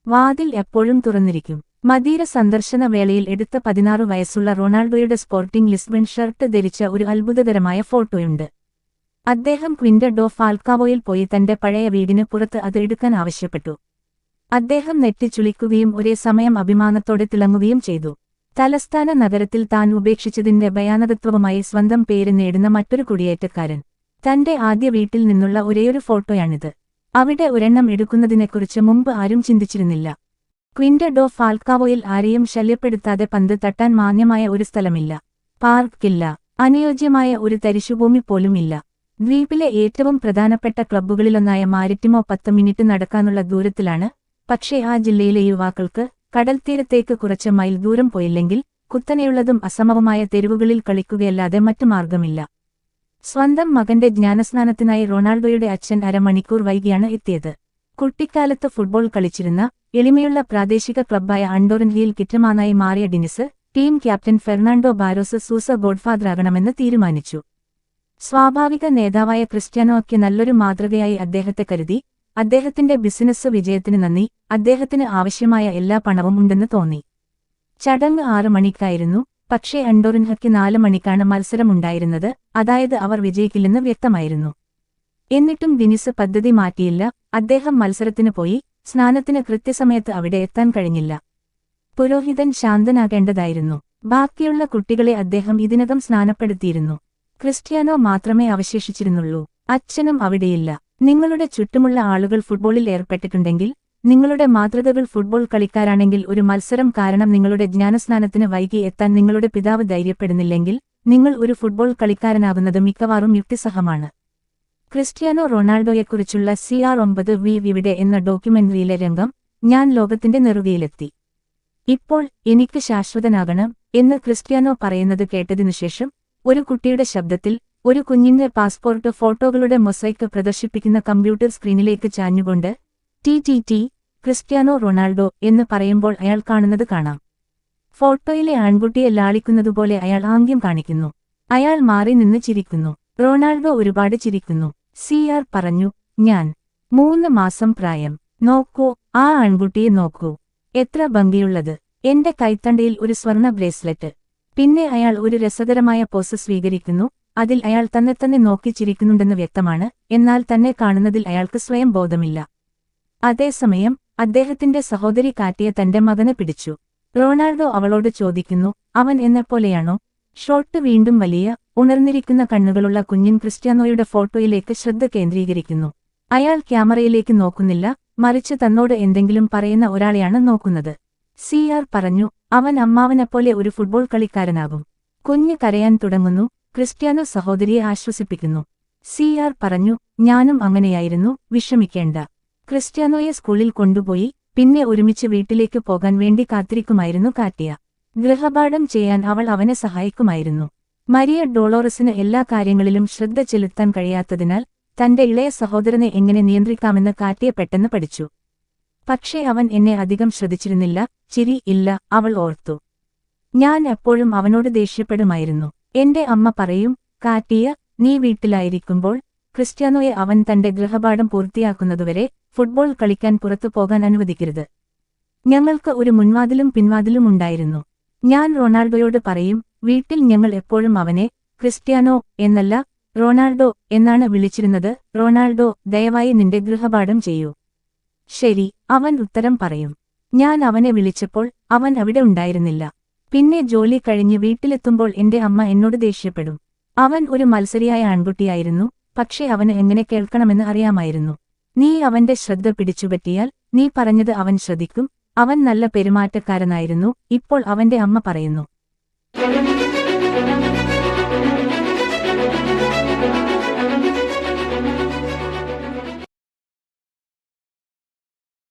വാതിൽ എപ്പോഴും തുറന്നിരിക്കും. മദീര സന്ദർശന വേളയിൽ എടുത്ത 16 വയസ്സുള്ള റൊണാൾഡോയുടെ സ്പോർട്ടിംഗ് ലിസ്ബൺ ഷർട്ട് ധരിച്ച ഒരു അത്ഭുതകരമായ ഫോട്ടോയുണ്ട്. അദ്ദേഹം ക്വിൻറ്റ ഡോ ഫാൽക്കാവോയിൽ പോയി തന്റെ പഴയ വീടിന് പുറത്ത് അത് എടുക്കാൻ ആവശ്യപ്പെട്ടു. അദ്ദേഹം നെറ്റിച്ചുളിക്കുകയും ഒരേ സമയം അഭിമാനത്തോടെ തിളങ്ങുകയും ചെയ്തു. തലസ്ഥാന നഗരത്തിൽ താൻ ഉപേക്ഷിച്ചതിന്റെ ഭയാനകത്വവുമായി സ്വന്തം പേര് നേടുന്ന മറ്റൊരു കുടിയേറ്റക്കാരൻ. തന്റെ ആദ്യ വീട്ടിൽ നിന്നുള്ള ഒരേയൊരു ഫോട്ടോയാണിത്. അവിടെ ഒരെണ്ണം എടുക്കുന്നതിനെക്കുറിച്ച് മുമ്പ് ആരും ചിന്തിച്ചിരുന്നില്ല. ക്വിൻറ്റ ഡോ ഫാൽക്കാവോയിൽ ആരെയും ശല്യപ്പെടുത്താതെ പന്ത് തട്ടാൻ മാന്യമായ ഒരു സ്ഥലമില്ല. പാർക്കില്ല. അനുയോജ്യമായ ഒരു തരിശുഭൂമി പോലും ഇല്ല. ദ്വീപിലെ ഏറ്റവും പ്രധാനപ്പെട്ട ക്ലബ്ബുകളിലൊന്നായ മാരിറ്റിമോ 10 മിനിറ്റ് നടക്കാനുള്ള ദൂരത്തിലാണ്. പക്ഷേ ആ ജില്ലയിലെ യുവാക്കൾക്ക് കടൽത്തീരത്തേക്ക് കുറച്ച് മൈൽ ദൂരം പോയില്ലെങ്കിൽ കുത്തനെയുള്ളതും അസമവുമായ തെരുവുകളിൽ കളിക്കുകയല്ലാതെ മറ്റു മാർഗമില്ല. സ്വന്തം മകന്റെ ജ്ഞാനസ്നാനത്തിനായി റൊണാൾഡോയുടെ അച്ഛൻ അരമണിക്കൂർ വൈകിയാണ് എത്തിയത്. കുട്ടിക്കാലത്ത് ഫുട്ബോൾ കളിച്ചിരുന്ന എളിമയുള്ള പ്രാദേശിക ക്ലബ്ബായ അണ്ടോറൻഹിയിൽ കിറ്റമാനായി മാറിയ Diniz team captain Fernando Barros Sousa ഗോഡ്ഫാദറാകണമെന്ന് തീരുമാനിച്ചു. സ്വാഭാവിക നേതാവായ ക്രിസ്ത്യാനോയ്ക്ക് നല്ലൊരു മാതൃകയായി അദ്ദേഹത്തെ കരുതി. അദ്ദേഹത്തിന്റെ ബിസിനസ് വിജയത്തിന് നന്ദി. അദ്ദേഹത്തിന് ആവശ്യമായ എല്ലാ പണവും ഉണ്ടെന്ന് തോന്നി. ചടങ്ങ് 6 മണിക്കായിരുന്നു. പക്ഷേ അണ്ടോറിൻഹയ്ക്ക് 4 മണിക്കാണ് മത്സരമുണ്ടായിരുന്നത്. അതായത് അവർ വിജയിക്കില്ലെന്ന് വ്യക്തമായിരുന്നു. എന്നിട്ടും ഡിനിസ് പദ്ധതി മാറ്റിയില്ല. അദ്ദേഹം മത്സരത്തിന് പോയി. സ്നാനത്തിന് കൃത്യസമയത്ത് അവിടെ എത്താൻ കഴിഞ്ഞില്ല. പുരോഹിതൻ ശാന്തനാകേണ്ടതായിരുന്നു. ബാക്കിയുള്ള കുട്ടികളെ അദ്ദേഹം ഇതിനകം സ്നാനപ്പെടുത്തിയിരുന്നു. ക്രിസ്ത്യാനോ മാത്രമേ അവശേഷിച്ചിരുന്നുള്ളൂ. അച്ഛനും അവിടെയില്ല. നിങ്ങളുടെ ചുറ്റുമുള്ള ആളുകൾ ഫുട്ബോളിൽ ഏർപ്പെട്ടിട്ടുണ്ടെങ്കിൽ, നിങ്ങളുടെ മാതൃകകൾ ഫുട്ബോൾ കളിക്കാരാണെങ്കിൽ ഒരു മത്സരം കാരണം നിങ്ങളുടെ ജ്ഞാനസ്നാനത്തിന് വൈകി എത്താൻ നിങ്ങളുടെ പിതാവ് ധൈര്യപ്പെടുന്നില്ലെങ്കിൽ നിങ്ങൾ ഒരു ഫുട്ബോൾ കളിക്കാരനാകുന്നത് മിക്കവാറും യുക്തിസഹമാണ്. ക്രിസ്ത്യാനോ റൊണാൾഡോയെക്കുറിച്ചുള്ള CR9 ഇവിടെ എന്ന ഡോക്യുമെന്ററിയിലെ രംഗം. ഞാൻ ലോകത്തിന്റെ നെറുകയിലെത്തി. ഇപ്പോൾ എനിക്ക് ശാശ്വതനാകണം എന്ന് ക്രിസ്ത്യാനോ പറയുന്നത് കേട്ടതിനുശേഷം ഒരു കുട്ടിയുടെ ശബ്ദത്തിൽ ഒരു കുഞ്ഞിന്റെ പാസ്പോർട്ട് ഫോട്ടോകളുടെ മൊസൈക്ക് പ്രദർശിപ്പിക്കുന്ന കമ്പ്യൂട്ടർ സ്ക്രീനിലേക്ക് ചാഞ്ഞുകൊണ്ട് ടി ക്രിസ്ത്യാനോ റൊണാൾഡോ എന്ന് പറയുമ്പോൾ അയാൾ കാണുന്നത് കാണാം. ഫോട്ടോയിലെ ആൺകുട്ടിയെ ലാളിക്കുന്നതുപോലെ അയാൾ ആംഗ്യം കാണിക്കുന്നു. അയാൾ മാറി നിന്ന് ചിരിക്കുന്നു. റൊണാൾഡോ ഒരുപാട് ചിരിക്കുന്നു. CR പറഞ്ഞു, ഞാൻ 3 മാസം പ്രായം. നോക്കൂ, ആ ആൺകുട്ടിയെ നോക്കൂ. എത്ര ഭംഗിയുള്ളത്. എന്റെ കൈത്തണ്ടയിൽ ഒരു സ്വർണ്ണ ബ്രേസ്ലെറ്റ്. പിന്നെ അയാൾ ഒരു രസകരമായ പോസ് സ്വീകരിക്കുന്നു. അതിൽ അയാൾ തന്നെ നോക്കി ചിരിക്കുന്നുണ്ടെന്ന് വ്യക്തമാണ്. എന്നാൽ തന്നെ കാണുന്നതിൽ അയാൾക്ക് സ്വയം ബോധമില്ല. അതേസമയം അദ്ദേഹത്തിന്റെ സഹോദരി കാറ്റിയ തന്റെ മകനെ പിടിച്ചു. റൊണാൾഡോ അവളോട് ചോദിക്കുന്നു, അവൻ എന്നെപ്പോലെയാണോ? ഷോട്ട് വീണ്ടും വലിയ ഉണർന്നിരിക്കുന്ന കണ്ണുകളുള്ള കുഞ്ഞിൻ ക്രിസ്ത്യാനോയുടെ ഫോട്ടോയിലേക്ക് ശ്രദ്ധ കേന്ദ്രീകരിക്കുന്നു. അയാൾ ക്യാമറയിലേക്ക് നോക്കുന്നില്ല, മറിച്ച് തന്നോട് എന്തെങ്കിലും പറയുന്ന ഒരാളെയാണ് നോക്കുന്നത്. CR പറഞ്ഞു, അവൻ അമ്മാവനെപ്പോലെ ഒരു ഫുട്ബോൾ കളിക്കാരനാകും. കുഞ്ഞ് കരയാൻ തുടങ്ങുന്നു. ക്രിസ്ത്യാനോ സഹോദരിയെ ആശ്വസിപ്പിക്കുന്നു. CR പറഞ്ഞു, ഞാനും അങ്ങനെയായിരുന്നു, വിഷമിക്കേണ്ട. ക്രിസ്ത്യാനോയെ സ്കൂളിൽ കൊണ്ടുപോയി. പിന്നെ ഒരുമിച്ച് വീട്ടിലേക്ക് പോകാൻ വേണ്ടി കാത്തിരിക്കുമായിരുന്നു കാറ്റിയ. ഗൃഹപാഠം ചെയ്യാൻ അവൾ അവനെ സഹായിക്കുമായിരുന്നു. മരിയ ഡോളോറസിന് എല്ലാ കാര്യങ്ങളിലും ശ്രദ്ധ ചെലുത്താൻ കഴിയാത്തതിനാൽ തന്റെ ഇളയ സഹോദരനെ എങ്ങനെ നിയന്ത്രിക്കാമെന്ന് കാറ്റിയ പെട്ടെന്ന് പഠിച്ചു. പക്ഷേ അവൻ എന്നെ അധികം ശ്രദ്ധിച്ചിരുന്നില്ല. ചിരി ഇല്ല, അവൾ ഓർത്തു. ഞാൻ എപ്പോഴും അവനോട് ദേഷ്യപ്പെടുമായിരുന്നു. എന്റെ അമ്മ പറയും, കാറ്റിയ, നീ വീട്ടിലായിരിക്കുമ്പോൾ ക്രിസ്ത്യാനോയെ അവൻ തന്റെ ഗൃഹപാഠം പൂർത്തിയാക്കുന്നതുവരെ ഫുട്ബോൾ കളിക്കാൻ പുറത്തു പോകാൻ അനുവദിക്കരുത്. ഞങ്ങൾക്ക് ഒരു മുൻവാതിലും പിൻവാതിലും ഉണ്ടായിരുന്നു. ഞാൻ റൊണാൾഡോയോട് പറയും, വീട്ടിൽ ഞങ്ങൾ എപ്പോഴും അവനെ ക്രിസ്ത്യാനോ എന്നല്ല റൊണാൾഡോ എന്നാണ് വിളിച്ചിരുന്നത്. റൊണാൾഡോ, ദയവായി നിന്റെ ഗൃഹപാഠം ചെയ്യൂ. ശരി, അവൻ ഉത്തരം പറയും. ഞാൻ അവനെ വിളിച്ചപ്പോൾ അവൻ അവിടെ ഉണ്ടായിരുന്നില്ല. പിന്നെ ജോലി കഴിഞ്ഞ് വീട്ടിലെത്തുമ്പോൾ എന്റെ അമ്മ എന്നോട് ദേഷ്യപ്പെടും. അവൻ ഒരു മത്സരിയായ ആൺകുട്ടിയായിരുന്നു, പക്ഷേ അവന് എങ്ങനെ കേൾക്കണമെന്ന് അറിയാമായിരുന്നു. നീ അവന്റെ ശ്രദ്ധ പിടിച്ചുപറ്റിയാൽ നീ പറഞ്ഞത് അവൻ ശ്രദ്ധിക്കും. അവൻ നല്ല പെരുമാറ്റക്കാരനായിരുന്നു. ഇപ്പോൾ അവന്റെ അമ്മ പറയുന്നു.